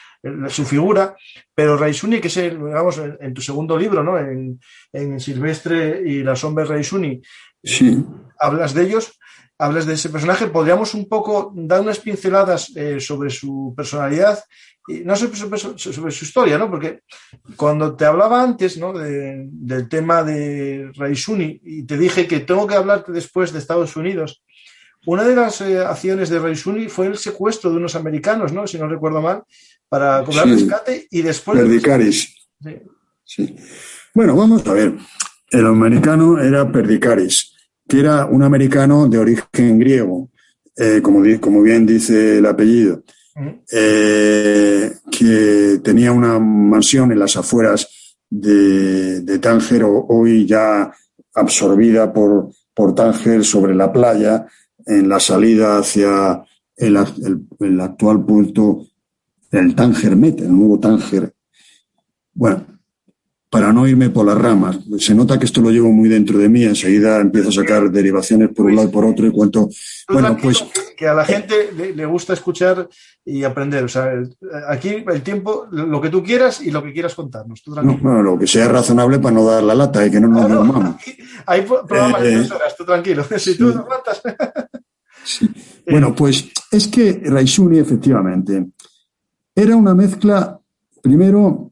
su figura, pero Raisuni, que es digamos, en tu segundo libro, ¿no? En Silvestre y la sombra de Raisuni, sí. Hablas de ellos, hablas de ese personaje. ¿Podríamos un poco dar unas pinceladas sobre su personalidad? Y no sobre su historia, ¿no? Porque cuando te hablaba antes, ¿no? del tema de Raisuni, y te dije que tengo que hablarte después de Estados Unidos, una de las acciones de Raisuni fue el secuestro de unos americanos, ¿no? Si no recuerdo mal, para cobrar rescate, y después... Perdicaris. Sí. Bueno, vamos a ver. El americano era Perdicaris, que era un americano de origen griego, como bien dice el apellido. Que tenía una mansión en las afueras de Tánger, hoy ya absorbida por Tánger, sobre la playa, en la salida hacia el actual puerto, el Tánger Met, el nuevo Tánger. Bueno, para no irme por las ramas, se nota que esto lo llevo muy dentro de mí, enseguida empiezo a sacar derivaciones por un lado y por otro y cuento... Bueno, pues... Que a la gente le gusta escuchar y aprender, o sea, aquí el tiempo, lo que tú quieras y lo que quieras contarnos. No, lo que sea razonable para no dar la lata y que no nos dormamos. Hay programas de 2 horas, tú tranquilo, si tú no aguantas... Sí. Bueno, pues es que Raisuni, efectivamente, era una mezcla, primero,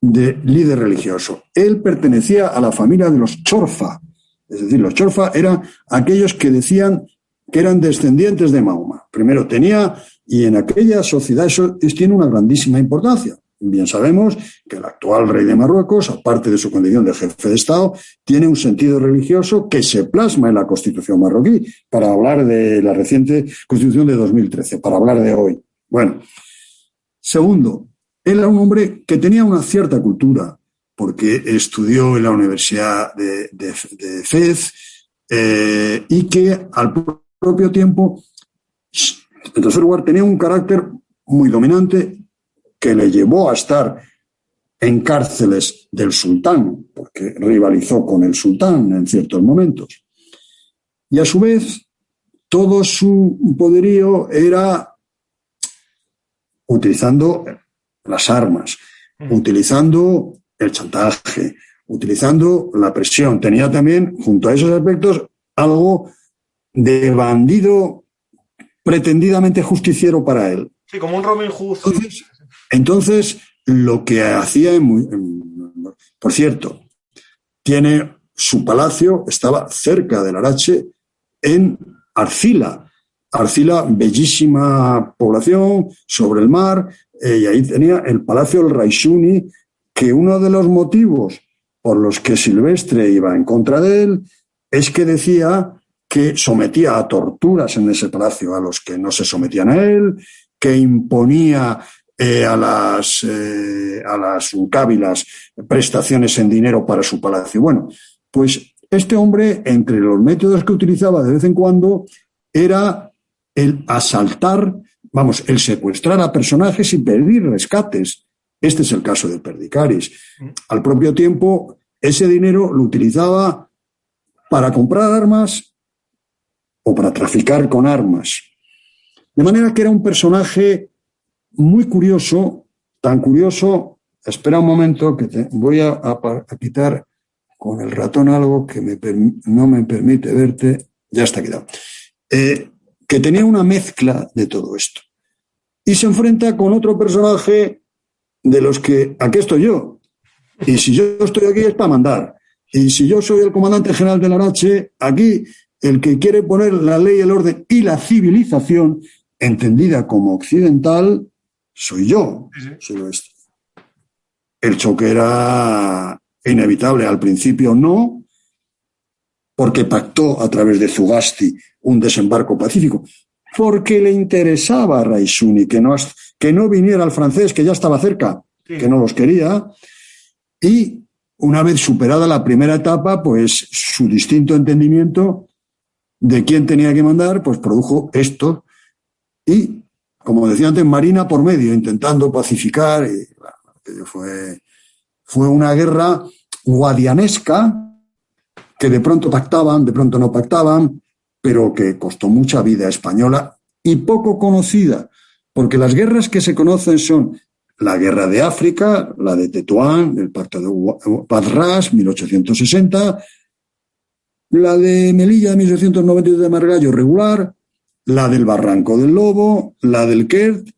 de líder religioso. Él pertenecía a la familia de los Chorfa, es decir, los Chorfa eran aquellos que decían que eran descendientes de Mahoma. Primero tenía, y en aquella sociedad eso tiene una grandísima importancia. Bien sabemos que el actual rey de Marruecos, aparte de su condición de jefe de Estado, tiene un sentido religioso que se plasma en la Constitución marroquí, para hablar de la reciente Constitución de 2013, para hablar de hoy. Bueno, segundo, él era un hombre que tenía una cierta cultura, porque estudió en la Universidad de Fez y que al propio tiempo, en tercer lugar, tenía un carácter muy dominante que le llevó a estar en cárceles del sultán, porque rivalizó con el sultán en ciertos momentos. Y a su vez, todo su poderío era utilizando las armas, utilizando el chantaje, utilizando la presión. Tenía también, junto a esos aspectos, algo de bandido pretendidamente justiciero para él. Sí, como un Robin Hood. Entonces, lo que hacía, por cierto, tiene su palacio, estaba cerca del Arache, en Arcila. Arcila, bellísima población sobre el mar, y ahí tenía el Palacio del Raisuni, que uno de los motivos por los que Silvestre iba en contra de él es que decía que sometía a torturas en ese palacio a los que no se sometían a él, que imponía a las cábilas prestaciones en dinero para su palacio. Bueno, pues este hombre, entre los métodos que utilizaba de vez en cuando, era el asaltar, el secuestrar a personajes y pedir rescates. Este es el caso de Perdicaris. Al propio tiempo, ese dinero lo utilizaba para comprar armas o para traficar con armas. De manera que era un personaje muy curioso, tan curioso. Espera un momento que voy a quitar con el ratón algo que no me permite verte. Ya está quitado. Que tenía una mezcla de todo esto. Y se enfrenta con otro personaje de los que, aquí estoy yo. Y si yo estoy aquí es para mandar. Y si yo soy el comandante general de Larache, aquí el que quiere poner la ley, el orden y la civilización, entendida como occidental, soy yo. El choque era inevitable. Al principio no, porque pactó a través de Zugasti un desembarco pacífico, porque le interesaba a Raisuni que no viniera el francés, que ya estaba cerca, que no los quería, y una vez superada la primera etapa, pues su distinto entendimiento de quién tenía que mandar, pues produjo esto, y, como decía antes, Marina por medio, intentando pacificar, y fue una guerra guadianesca, que de pronto pactaban, de pronto no pactaban, pero que costó mucha vida española y poco conocida, porque las guerras que se conocen son la guerra de África, la de Tetuán, el pacto de Paz-Ras, 1860, la de Melilla, 1892 de Margallo, regular, la del Barranco del Lobo, la del Kert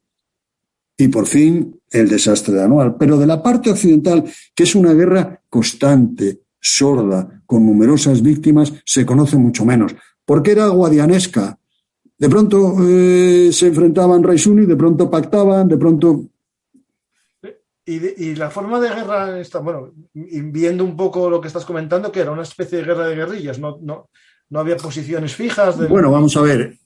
y, por fin, el desastre de Anual. Pero de la parte occidental, que es una guerra constante, sorda, con numerosas víctimas, se conoce mucho menos, porque era guadianesca. De pronto se enfrentaban Raisuni, de pronto pactaban, de pronto... Y la forma de guerra, viendo un poco lo que estás comentando, que era una especie de guerra de guerrillas, no había posiciones fijas. Bueno, vamos a ver.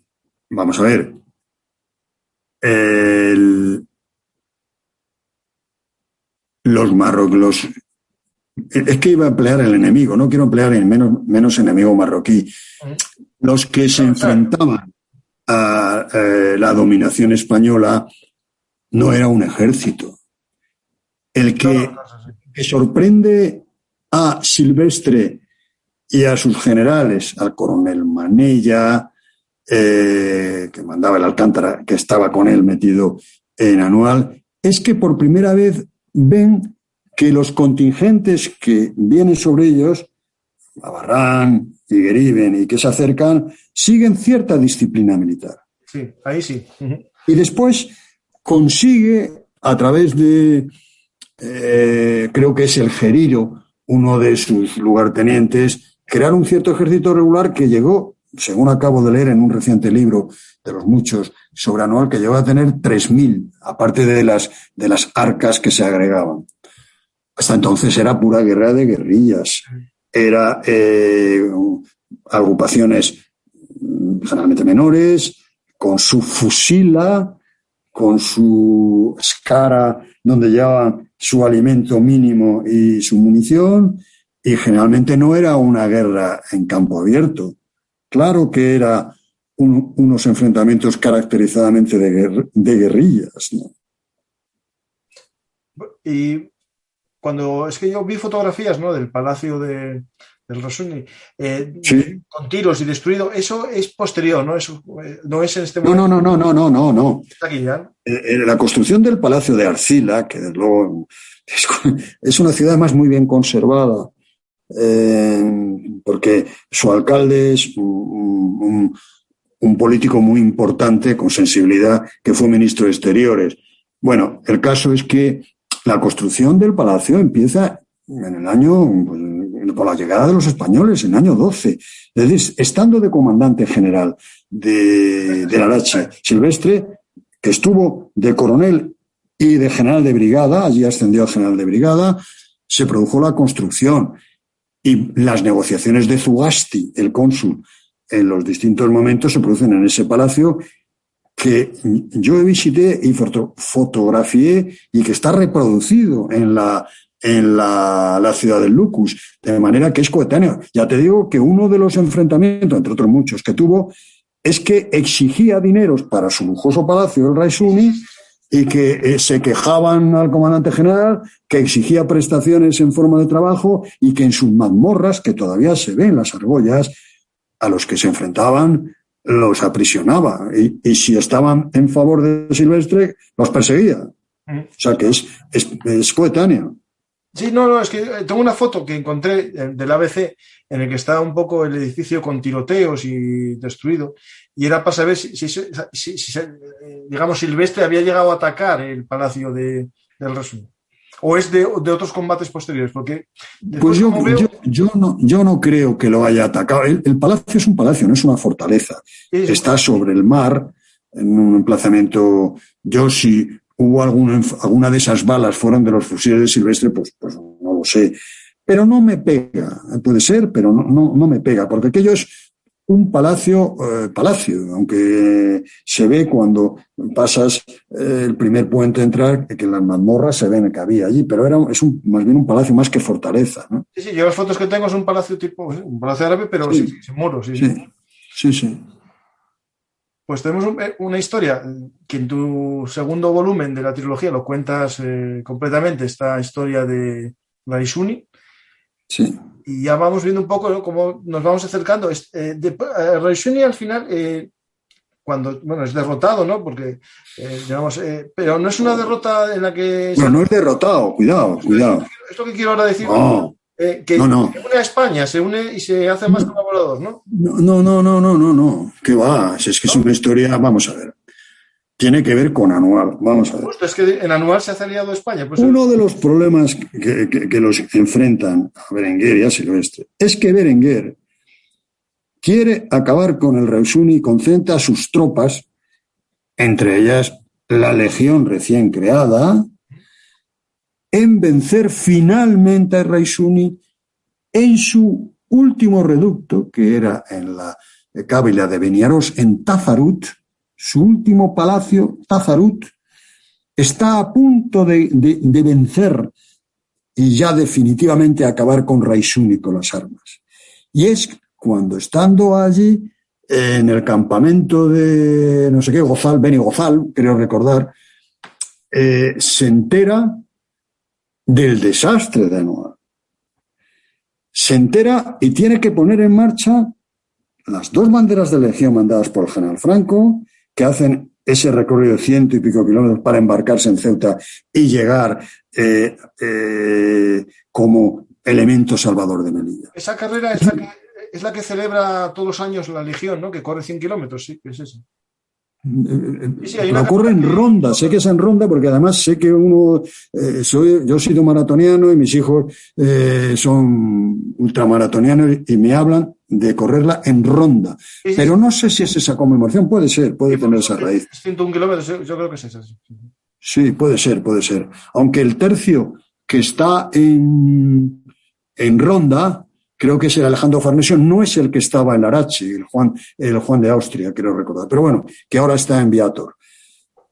Los marroquíes... Es que iba a emplear el enemigo, no quiero emplear el menos enemigo marroquí. Los que se enfrentaban a la dominación española no era un ejército. El que sorprende a Silvestre y a sus generales, al coronel Manella, que mandaba el Alcántara, que estaba con él metido en Anual, es que por primera vez ven que los contingentes que vienen sobre ellos, Abarrán, Igueriben y que se acercan, siguen cierta disciplina militar. Sí, ahí sí. Y después consigue, a través de, creo que es el Geriro, uno de sus lugartenientes, crear un cierto ejército regular que llegó, según acabo de leer en un reciente libro de los muchos sobre Anual, que llegó a tener 3.000, aparte de las arcas que se agregaban. Hasta entonces era pura guerra de guerrillas. Era agrupaciones generalmente menores, con su fusila, con su escara, donde llevaban su alimento mínimo y su munición, y generalmente no era una guerra en campo abierto. Claro que era unos enfrentamientos caracterizadamente de guerrillas, ¿no? Y cuando es que yo vi fotografías, ¿no?, del palacio del Raisuni, sí, con tiros y destruido, eso es posterior, ¿no? Eso no es en este momento. No. Está aquí ya. La construcción del Palacio de Arcila, que desde luego es una ciudad más muy bien conservada, porque su alcalde es un político muy importante, con sensibilidad, que fue ministro de Exteriores. Bueno, el caso es que la construcción del palacio empieza en el año, por la llegada de los españoles, en el año 12. Es decir, estando de comandante general de Larache, Silvestre, que estuvo de coronel y de general de brigada, allí ascendió a general de brigada, se produjo la construcción. Y las negociaciones de Zugasti, el cónsul, en los distintos momentos se producen en ese palacio, que yo visité y fotografié y que está reproducido en la ciudad del Lucus, de manera que es coetáneo. Ya te digo que uno de los enfrentamientos, entre otros muchos que tuvo, es que exigía dineros para su lujoso palacio, el Raisuni, y que se quejaban al comandante general, que exigía prestaciones en forma de trabajo y que en sus mazmorras, que todavía se ven las argollas, a los que se enfrentaban los aprisionaba y si estaban en favor de Silvestre los perseguía. O sea que es coetáneo. Sí, no, es que tengo una foto que encontré del ABC en el que está un poco el edificio con tiroteos y destruido, y era para saber si digamos, Silvestre había llegado a atacar el palacio del Raisuni, o es de otros combates posteriores, porque pues yo no creo que lo haya atacado. El palacio es un palacio, no es una fortaleza. Está sobre el mar, en un emplazamiento. Yo si hubo alguna de esas balas fueron de los fusiles de Silvestre, pues no lo sé. Pero no me pega. Puede ser, pero no me pega, porque aquello es un palacio, aunque se ve cuando pasas el primer puente a entrar, que en las mazmorras se ven que había allí, pero es más bien un palacio más que fortaleza, ¿no? Sí, yo las fotos que tengo es un palacio tipo, un palacio árabe, pero sí, sin muros. Sí. Pues tenemos una historia que en tu segundo volumen de la trilogía lo cuentas completamente, esta historia de Raisuni. Sí. Y ya vamos viendo un poco, ¿no?, cómo nos vamos acercando. Raisuni al final, cuando es derrotado, ¿no? Porque, digamos, pero no es una derrota en la que... No es derrotado, cuidado. Es lo que quiero ahora decir. No. Que se une a España, se une y se hace más colaborador, ¿no? No. ¿Qué va? Es que es una historia, vamos a ver. Tiene que ver con Anual, vamos a ver. Justo, es que en Anual se hace aliado a España. Pues uno de los problemas que los enfrentan a Berenguer y a Silvestre es que Berenguer quiere acabar con el Raisuni y concentra sus tropas, entre ellas la legión recién creada, en vencer finalmente a Raisuni en su último reducto, que era en la cábila de Beniarós, en Tazarut. Su último palacio, Tazarut, está a punto de vencer y ya definitivamente acabar con Raisuni con las armas. Y es cuando, estando allí en el campamento de no sé qué, Beni Gozal, creo recordar, se entera del desastre de Anual. Se entera y tiene que poner en marcha las 2 banderas de legión mandadas por el general Franco, que hacen ese recorrido de 100 y pico kilómetros para embarcarse en Ceuta y llegar como elemento salvador de Melilla. Esa carrera es la que celebra todos los años la Legión, ¿no? Que corre 100 kilómetros, sí, es esa. Lo corre en Ronda, sé que es en Ronda porque además sé que yo he sido maratoniano y mis hijos son ultramaratonianos y me hablan de correrla en Ronda, pero no sé si es esa conmemoración, puede tener esa raíz. 101 kilómetros, yo creo que es esa. Sí, puede ser, aunque el tercio que está en Ronda, creo que es el Alejandro Farnesio, no es el que estaba en Larache, el Juan de Austria, quiero recordar, pero bueno, que ahora está en Viator.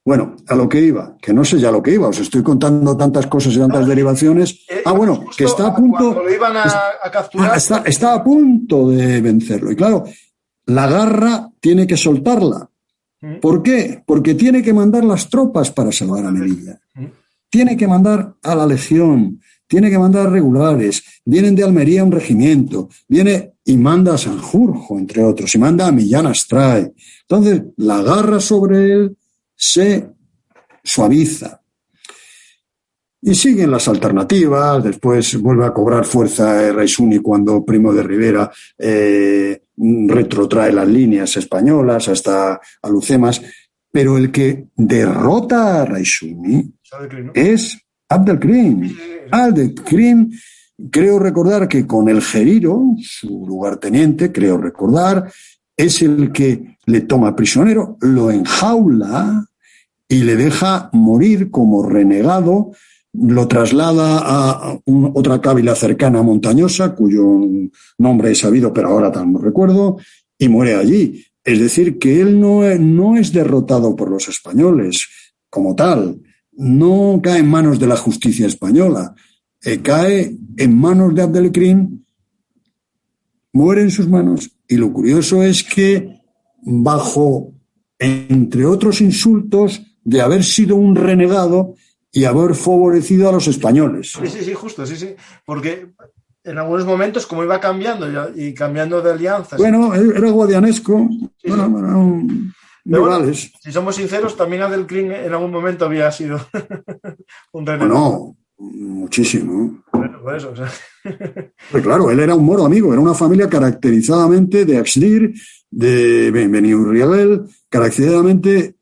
Bueno, a lo que iba, que no sé ya lo que iba, os estoy contando tantas cosas y tantas derivaciones. Que está a punto... Cuando lo iban a capturar... Está a punto de vencerlo. Y claro, la garra tiene que soltarla. ¿Por qué? Porque tiene que mandar las tropas para salvar a Melilla. Tiene que mandar a la legión, tiene que mandar regulares, vienen de Almería un regimiento, viene y manda a Sanjurjo, entre otros, y manda a Millán Astray. Entonces, la garra sobre él se suaviza. Y siguen las alternativas, después vuelve a cobrar fuerza Raisuni cuando Primo de Rivera retrotrae las líneas españolas hasta Alucemas, pero el que derrota a Raisuni es Abdelkrim. Abdelkrim, creo recordar que con el Geriro, su lugarteniente, es el que le toma prisionero, lo enjaula y le deja morir como renegado, lo traslada a otra cábila cercana montañosa, cuyo nombre he sabido, pero ahora no recuerdo, y muere allí. Es decir, que él no es derrotado por los españoles como tal, no cae en manos de la justicia española, cae en manos de Abdelkrim, muere en sus manos, y lo curioso es que bajo, entre otros insultos, de haber sido un renegado y haber favorecido a los españoles. Sí, justo, sí. Porque en algunos momentos, como iba cambiando y cambiando de alianzas. Bueno, era guadianesco. Sí, bueno, eran rivales. Bueno, si somos sinceros, también Adelcrín en algún momento había sido un renegado. No, muchísimo. Bueno, por eso, o sea. Pues claro, él era un moro amigo, era una familia caracterizadamente de Axdir, de Beniurriel, caracterizadamente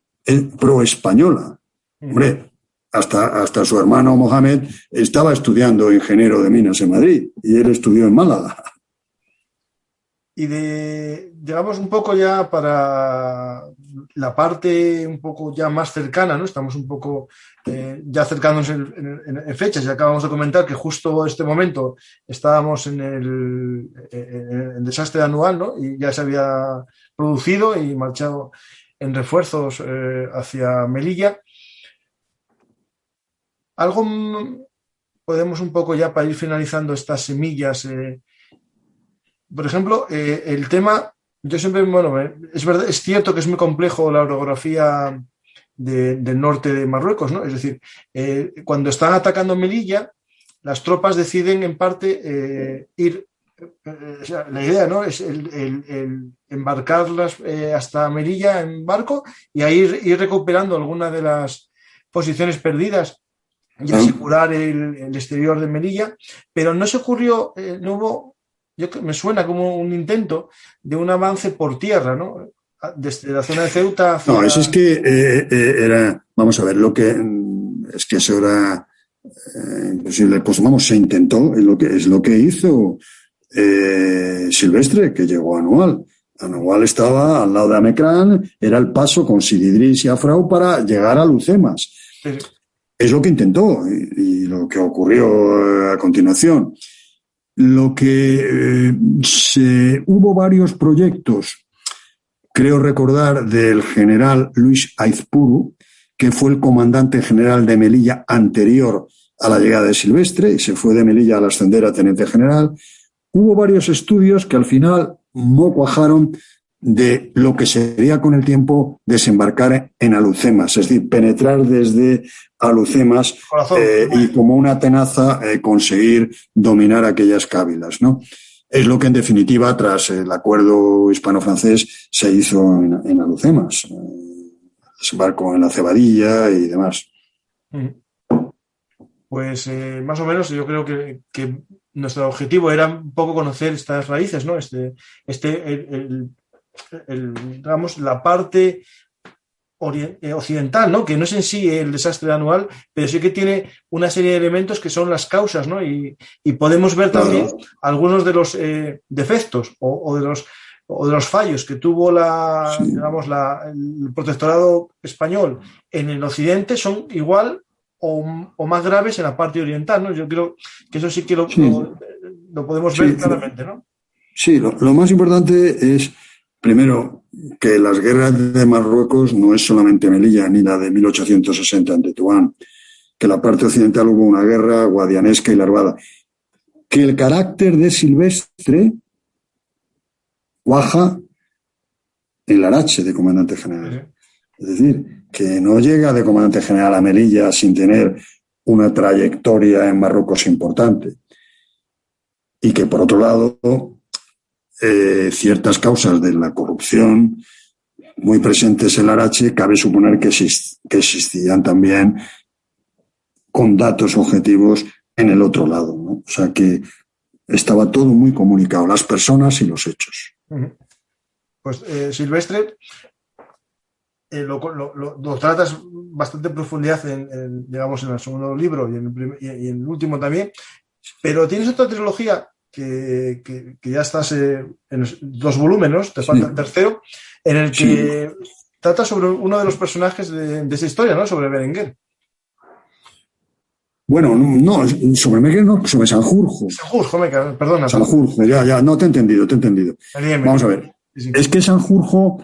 pro-española. Hombre, hasta su hermano Mohamed estaba estudiando ingeniero de minas en Madrid y él estudió en Málaga. Y llegamos un poco ya para la parte un poco ya más cercana, ¿no? Estamos un poco ya acercándonos en fechas. Ya acabamos de comentar que justo este momento estábamos en el desastre anual, ¿no? Y ya se había producido y marchado en refuerzos hacia Melilla. Algo podemos un poco ya para ir finalizando estas semillas. Por ejemplo, el tema, yo siempre, bueno, es verdad, es cierto que es muy complejo la orografía del norte de Marruecos, ¿no? Es decir, cuando están atacando Melilla, las tropas deciden en parte ir, o sea, la idea, ¿no? Es el embarcarlas hasta Melilla en barco y ahí ir recuperando alguna de las posiciones perdidas y asegurar el exterior de Melilla, pero no se ocurrió, no hubo. Me suena como un intento de un avance por tierra, ¿no? Desde la zona de Ceuta hacia... No, eso es que era... Vamos a ver, es que eso era imposible. Pues vamos, se intentó, es lo que hizo Silvestre, que llegó a Anual. Anual estaba al lado de Amecrán, era el paso con Sididris y Afrau para llegar a Lucemas. Sí. Es lo que intentó y lo que ocurrió a continuación. Lo que hubo varios proyectos, creo recordar, del general Luis Aizpuru, que fue el comandante general de Melilla anterior a la llegada de Silvestre, y se fue de Melilla al ascender a teniente general. Hubo varios estudios que al final no cuajaron de lo que sería con el tiempo desembarcar en Alucemas, es decir, penetrar desde Alucemas y como una tenaza conseguir dominar aquellas cávilas, ¿no? Es lo que en definitiva tras el acuerdo hispano-francés se hizo en Alucemas, desembarco en la Cebadilla y demás. Pues más o menos yo creo que nuestro objetivo era un poco conocer estas raíces, ¿no? Digamos, la parte occidental, ¿no? Que no es en sí el desastre anual, pero sí que tiene una serie de elementos que son las causas, ¿no? Y podemos ver también algunos de los defectos o de los fallos que tuvo el protectorado español en el occidente son igual o más graves en la parte oriental, ¿no? Yo creo que eso sí que lo podemos ver claramente, ¿no? Sí, lo más importante es, primero, que las guerras de Marruecos no es solamente Melilla ni la de 1860 en Tetuán, que la parte occidental hubo una guerra guadianesca y larvada, que el carácter de Silvestre cuaja en Larache de comandante general. Es decir, que no llega de comandante general a Melilla sin tener una trayectoria en Marruecos importante. Y que, por otro lado, ciertas causas de la corrupción muy presentes en Larache, cabe suponer que existían también con datos objetivos en el otro lado, ¿no? O sea que estaba todo muy comunicado, las personas y los hechos. Pues Silvestre lo tratas bastante en profundidad digamos, en el segundo libro y en el último también, pero tienes otra trilogía que ya estás en 2 volúmenes, te falta el tercero, en el que trata sobre uno de los personajes de esa historia, ¿no? Sobre Berenguer. Bueno, no, sobre Berenguer no, sobre Sanjurjo. Sanjurjo, perdona. Sanjurjo, ya, no te he entendido. Vamos a ver. Sí. Es que Sanjurjo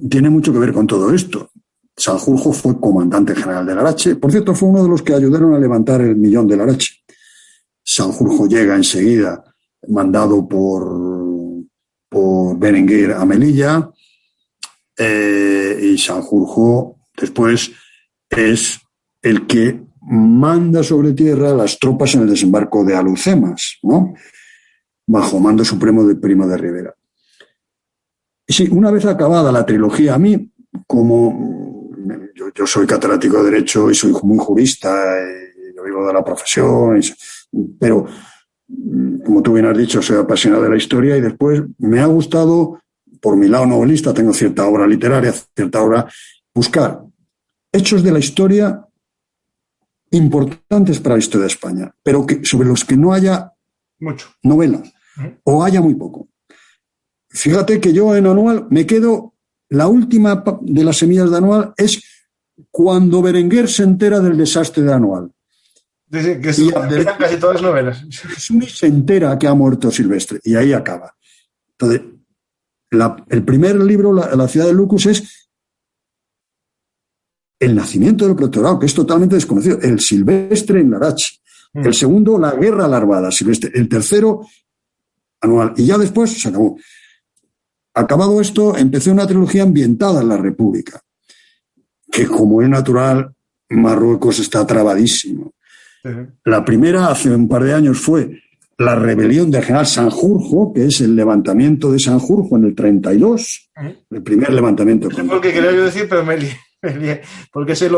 tiene mucho que ver con todo esto. Sanjurjo fue comandante general de Larache. Por cierto, fue uno de los que ayudaron a levantar el Millón de Larache. Sanjurjo llega enseguida, mandado por Berenguer a Melilla, Y Sanjurjo después es el que manda sobre tierra las tropas en el desembarco de Alucemas, ¿no? Bajo mando supremo de Primo de Rivera. Y sí, una vez acabada la trilogía, a mí, como yo soy catedrático de Derecho y soy muy jurista, y yo vivo de la profesión, pero como tú bien has dicho, soy apasionado de la historia y después me ha gustado, por mi lado novelista, tengo cierta obra literaria, cierta obra, buscar hechos de la historia importantes para la historia de España, pero sobre los que no haya mucho novela o haya muy poco. Fíjate que yo en Anual me quedo, la última de las semillas de Anual es cuando Berenguer se entera del desastre de Anual. Dice que empiezan casi todas las novelas. Se entera que ha muerto Silvestre y ahí acaba. Entonces, el primer libro, La ciudad de Lucus, es el nacimiento del protectorado, que es totalmente desconocido. El Silvestre en Larache. El segundo, La guerra larvada, Silvestre. El tercero, Anual. Y ya después se acabó. Acabado esto, empecé una trilogía ambientada en la República, que como es natural, Marruecos está trabadísimo. La primera, hace un par de años, fue la rebelión del general Sanjurjo, que es el levantamiento de Sanjurjo en el 32, el primer levantamiento. Es lo que quería yo decir, pero me lié, porque ese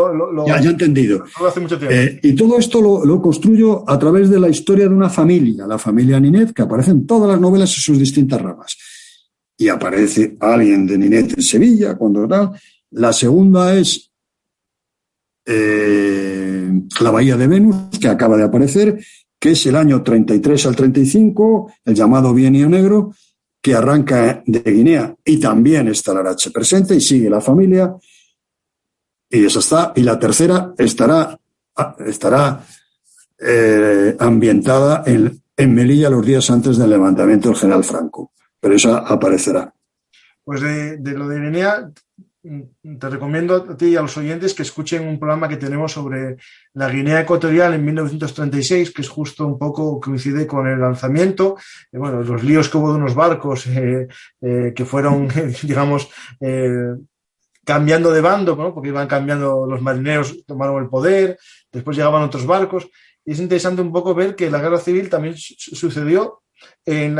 Ya he entendido. Hace mucho tiempo. Y todo esto lo construyo a través de la historia de una familia, la familia Ninet, que aparece en todas las novelas en sus distintas ramas. Y aparece alguien de Ninet en Sevilla, cuando tal. La segunda es la Bahía de Venus, que acaba de aparecer, que es el año 33 al 35, el llamado Bienio Negro, que arranca de Guinea y también está Larache presente y sigue la familia. Y esa está. Y la tercera estará ambientada en Melilla los días antes del levantamiento del general Franco. Pero esa aparecerá. Pues de lo de Guinea, te recomiendo a ti y a los oyentes que escuchen un programa que tenemos sobre la Guinea Ecuatorial en 1936, que es justo un poco coincide con el lanzamiento, los líos que hubo de unos barcos que fueron, digamos, cambiando de bando, ¿no? Porque iban cambiando, los marineros tomaron el poder, después llegaban otros barcos, y es interesante un poco ver que la guerra civil también sucedió en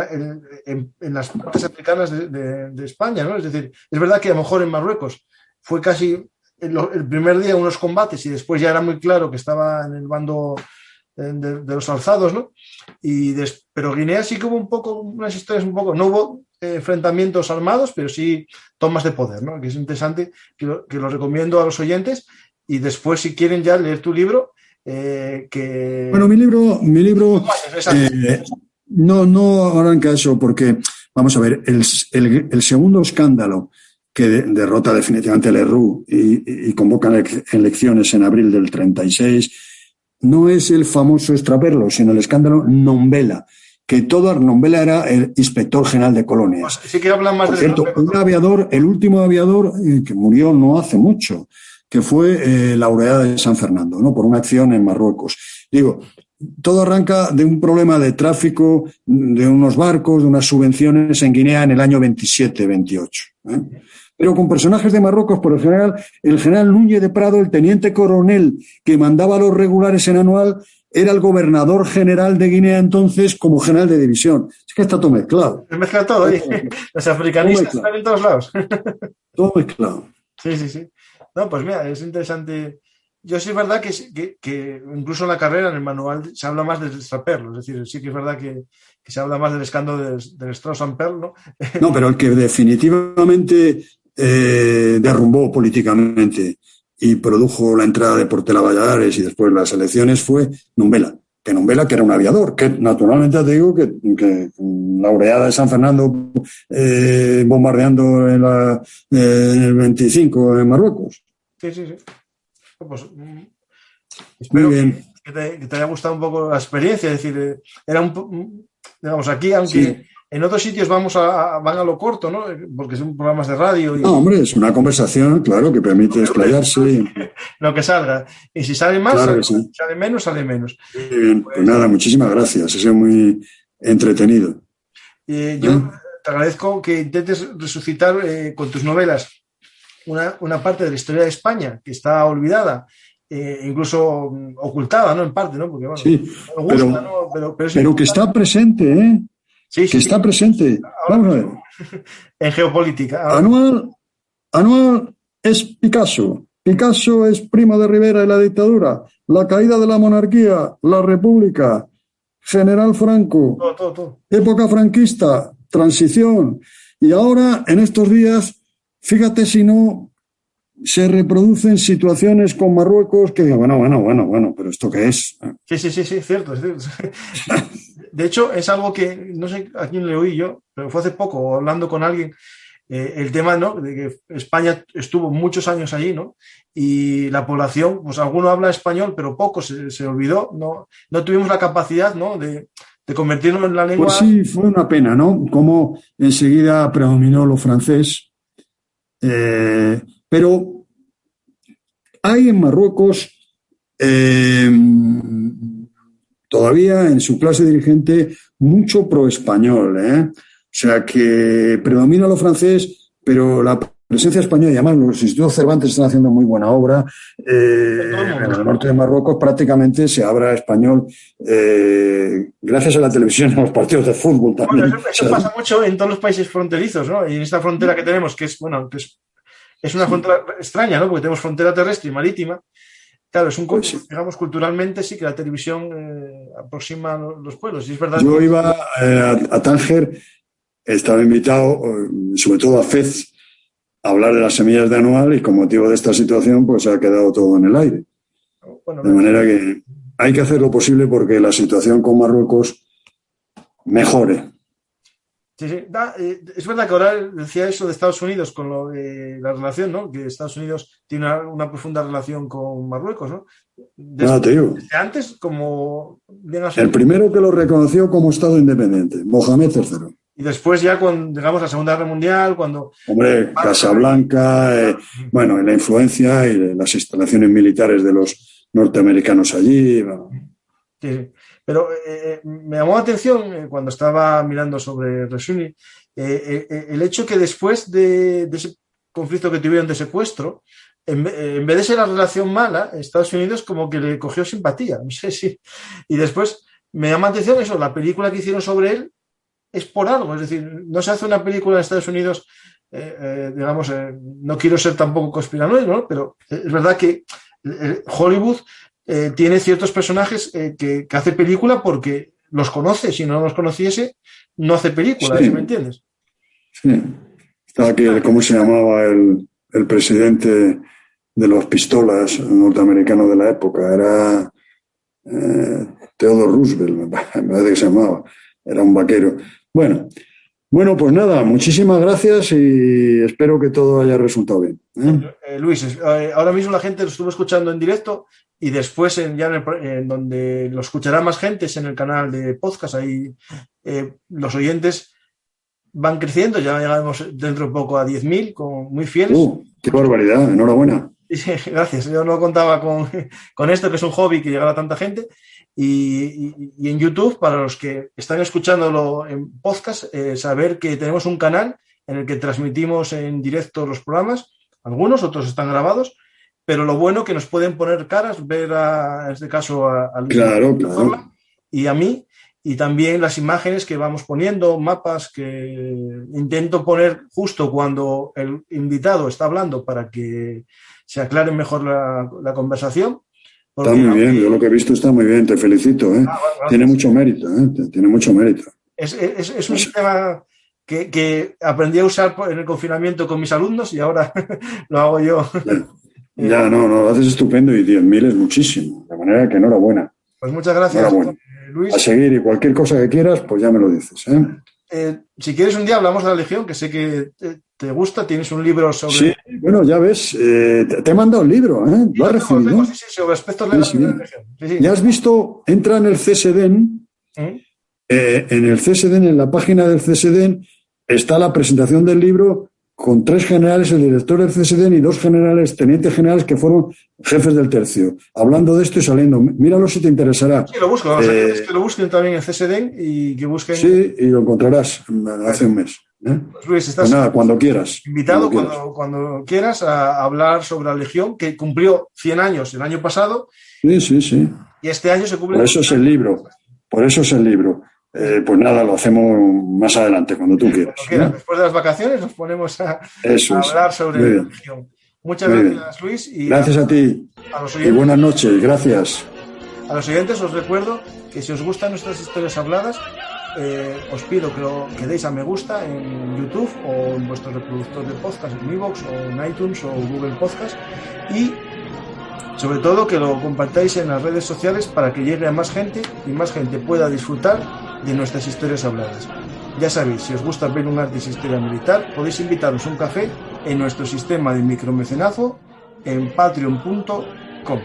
las partes africanas de España, ¿no? Es decir, es verdad que a lo mejor en Marruecos fue casi el primer día unos combates y después ya era muy claro que estaba en el bando de los alzados, ¿no? Pero Guinea sí que hubo un poco, unas historias un poco, no hubo enfrentamientos armados, pero sí tomas de poder, ¿no? Que es interesante, que lo recomiendo a los oyentes y después si quieren ya leer tu libro, Bueno, mi libro no arranca eso porque, vamos a ver, el segundo escándalo que derrota definitivamente a Lerroux y convocan elecciones en abril del 36, no es el famoso extraperlo, sino el escándalo Nombela, que Nombela era el inspector general de colonias. Pues sí que hablan más. Por cierto, el último aviador que murió no hace mucho, que fue laureada de San Fernando, ¿no? Por una acción en Marruecos. Digo, todo arranca de un problema de tráfico de unos barcos, de unas subvenciones en Guinea en el año 27-28. Pero con personajes de Marruecos, por el general Núñez de Prado, el teniente coronel que mandaba a los regulares en Anual, era el gobernador general de Guinea entonces como general de división. Es que está todo mezclado. Se mezcla todo, ¿eh? Los africanistas están en todos lados. Todo mezclado. Sí. No, pues mira, es interesante. Yo sí es verdad que incluso en la carrera, en el manual, se habla más del extraperlo. Es decir, sí que es verdad que se habla más del escándalo del Strauss-Perl, ¿no? No, pero el que definitivamente derrumbó políticamente y produjo la entrada de Portela Valladares y después las elecciones fue Nombela. Que Nombela, que era un aviador, que naturalmente te digo que laureada de San Fernando bombardeando en el 25 en Marruecos. Sí. Pues, espero que te haya gustado un poco la experiencia. Es decir, era digamos, aquí, aunque en otros sitios van a lo corto, ¿no? Porque son programas de radio. No, hombre, es una conversación, claro, que permite explayarse. Lo que salga. Y si sale más, claro sale menos, sale menos. Muy bien, pues nada, muchísimas gracias. Ha sido muy entretenido. Yo te agradezco que intentes resucitar con tus novelas una parte de la historia de España que está olvidada, incluso ocultada, ¿no? En parte, ¿no? Porque, bueno, Sí, no me gusta, ¿no? pero que está presente, ¿eh? Sí, que está presente. Vamos a ver. En geopolítica. Anual es Picasso. Picasso es Primo de Rivera y la dictadura. La caída de la monarquía, la república, General Franco, todo. Época franquista, transición. Y ahora, en estos días, fíjate si no se reproducen situaciones con Marruecos que, bueno, pero ¿esto qué es? Sí, cierto. De hecho, es algo que, no sé a quién le oí yo, pero fue hace poco, hablando con alguien, el tema, ¿no?, de que España estuvo muchos años allí, ¿no? Y la población, pues alguno habla español, pero poco se olvidó, no tuvimos la capacidad, ¿no?, de convertirlo en la lengua. Pues sí, fue una pena, ¿no? Como enseguida predominó lo francés. Pero hay en Marruecos todavía en su clase dirigente mucho pro-español, ¿eh? O sea que predomina lo francés, pero la presencia española, y además los institutos Cervantes están haciendo muy buena obra. En el norte de Marruecos prácticamente se habla español gracias a la televisión y a los partidos de fútbol también. Bueno, eso pasa mucho en todos los países fronterizos, ¿no? Y en esta frontera que tenemos, que es una frontera extraña, ¿no? Porque tenemos frontera terrestre y marítima. Claro, es digamos, culturalmente sí que la televisión aproxima los pueblos. Y es verdad. Yo iba a Tánger, estaba invitado, sobre todo a Fez, a hablar de las semillas de Anual, y con motivo de esta situación pues ha quedado todo en el aire. Bueno, de manera que hay que hacer lo posible porque la situación con Marruecos mejore. Sí. Es verdad que ahora decía eso de Estados Unidos con lo de la relación, ¿no? Que Estados Unidos tiene una profunda relación con Marruecos, ¿no? Te digo. Desde antes, como... El primero que lo reconoció como Estado independiente, Mohamed III. Y después ya cuando, digamos, la Segunda Guerra Mundial, cuando... Hombre, Casablanca, la influencia y las instalaciones militares de los norteamericanos allí. Bueno. Sí. Pero me llamó la atención cuando estaba mirando sobre Resuni el hecho que después de ese conflicto que tuvieron de secuestro, en vez de ser la relación mala, Estados Unidos como que le cogió simpatía. No sé si... Y después me llama la atención eso, la película que hicieron sobre él es por algo. Es decir, no se hace una película en Estados Unidos, digamos, no quiero ser tampoco conspiranoico, ¿no? Pero es verdad que Hollywood... tiene ciertos personajes que hace película porque los conoce. Si no los conociese, no hace película. Sí. ¿Sí me entiendes? Sí. Estaba aquí, ¿cómo se llamaba el presidente de los pistolas norteamericanos de la época? Era Theodore Roosevelt, me parece que se llamaba. Era un vaquero. Bueno, pues nada, muchísimas gracias y espero que todo haya resultado bien. Luis, ahora mismo la gente lo estuvo escuchando en directo y después en donde lo escuchará más gente es en el canal de podcast. Ahí los oyentes van creciendo, ya llegamos dentro de poco a 10.000, muy fieles. ¡Qué barbaridad! Enhorabuena. Gracias, yo no contaba con esto, que es un hobby que llegara a tanta gente. Y en YouTube, para los que están escuchándolo en podcast, saber que tenemos un canal en el que transmitimos en directo los programas, algunos, otros están grabados, pero lo bueno que nos pueden poner caras, ver en este caso a Luis, claro. Y a mí, y también las imágenes que vamos poniendo, mapas que intento poner justo cuando el invitado está hablando para que se aclare mejor la conversación. Está muy bien, yo lo que he visto está muy bien, te felicito. Tiene mucho mérito, tiene mucho mérito. Es un sistema que aprendí a usar en el confinamiento con mis alumnos y ahora lo hago yo. No, lo haces estupendo y 10.000 es muchísimo, de manera que enhorabuena. Pues muchas gracias, Luis. A seguir y cualquier cosa que quieras, pues ya me lo dices. Si quieres un día hablamos de la Legión, que sé que te gusta, tienes un libro sobre... Sí, bueno, ya ves, te he mandado el libro, ¿lo has recibido? Sí, sobre aspectos legales de la Legión. Sí. Ya has visto, entra en el CSDEN, en el CSDEN, en la página del CSDEN, está la presentación del libro con 3 generales, el director del CSDEN y 2 generales, tenientes generales que fueron jefes del tercio, hablando de esto y saliendo. Míralo si te interesará. Sí, lo busco. Es que lo busquen también en CSDEN y que busquen... Sí, y lo encontrarás hace un mes. Pues Luis, estás pues nada, cuando quieras. invitado cuando quieras a hablar sobre la Legión, que cumplió 100 años el año pasado. Sí. Y este año se cumple. Por eso es el libro. Pues nada, lo hacemos más adelante, cuando tú quieras. Después de las vacaciones nos ponemos a hablar sobre la Legión. Muchas gracias, Luis. Y gracias a ti. A los oyentes, y buenas noches. Gracias. A los oyentes os recuerdo que si os gustan nuestras historias habladas, os pido que deis a me gusta en YouTube o en vuestro reproductor de podcast, en iVoox o en iTunes o Google Podcast, y sobre todo que lo compartáis en las redes sociales para que llegue a más gente y más gente pueda disfrutar de nuestras historias habladas. Ya sabéis, si os gusta Bellum Artis Historia Militar, podéis invitaros un café en nuestro sistema de micromecenazgo en patreon.com.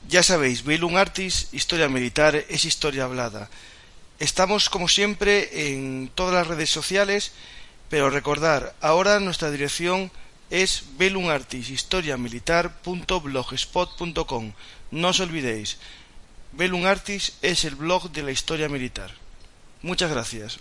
Ya sabéis, Bellum Artis, Historia Militar, es historia hablada. Estamos, como siempre, en todas las redes sociales, pero recordar, ahora nuestra dirección es bellumartishistoriamilitar.blogspot.com. No os olvidéis, Bellum Artis es el blog de la historia militar. Muchas gracias.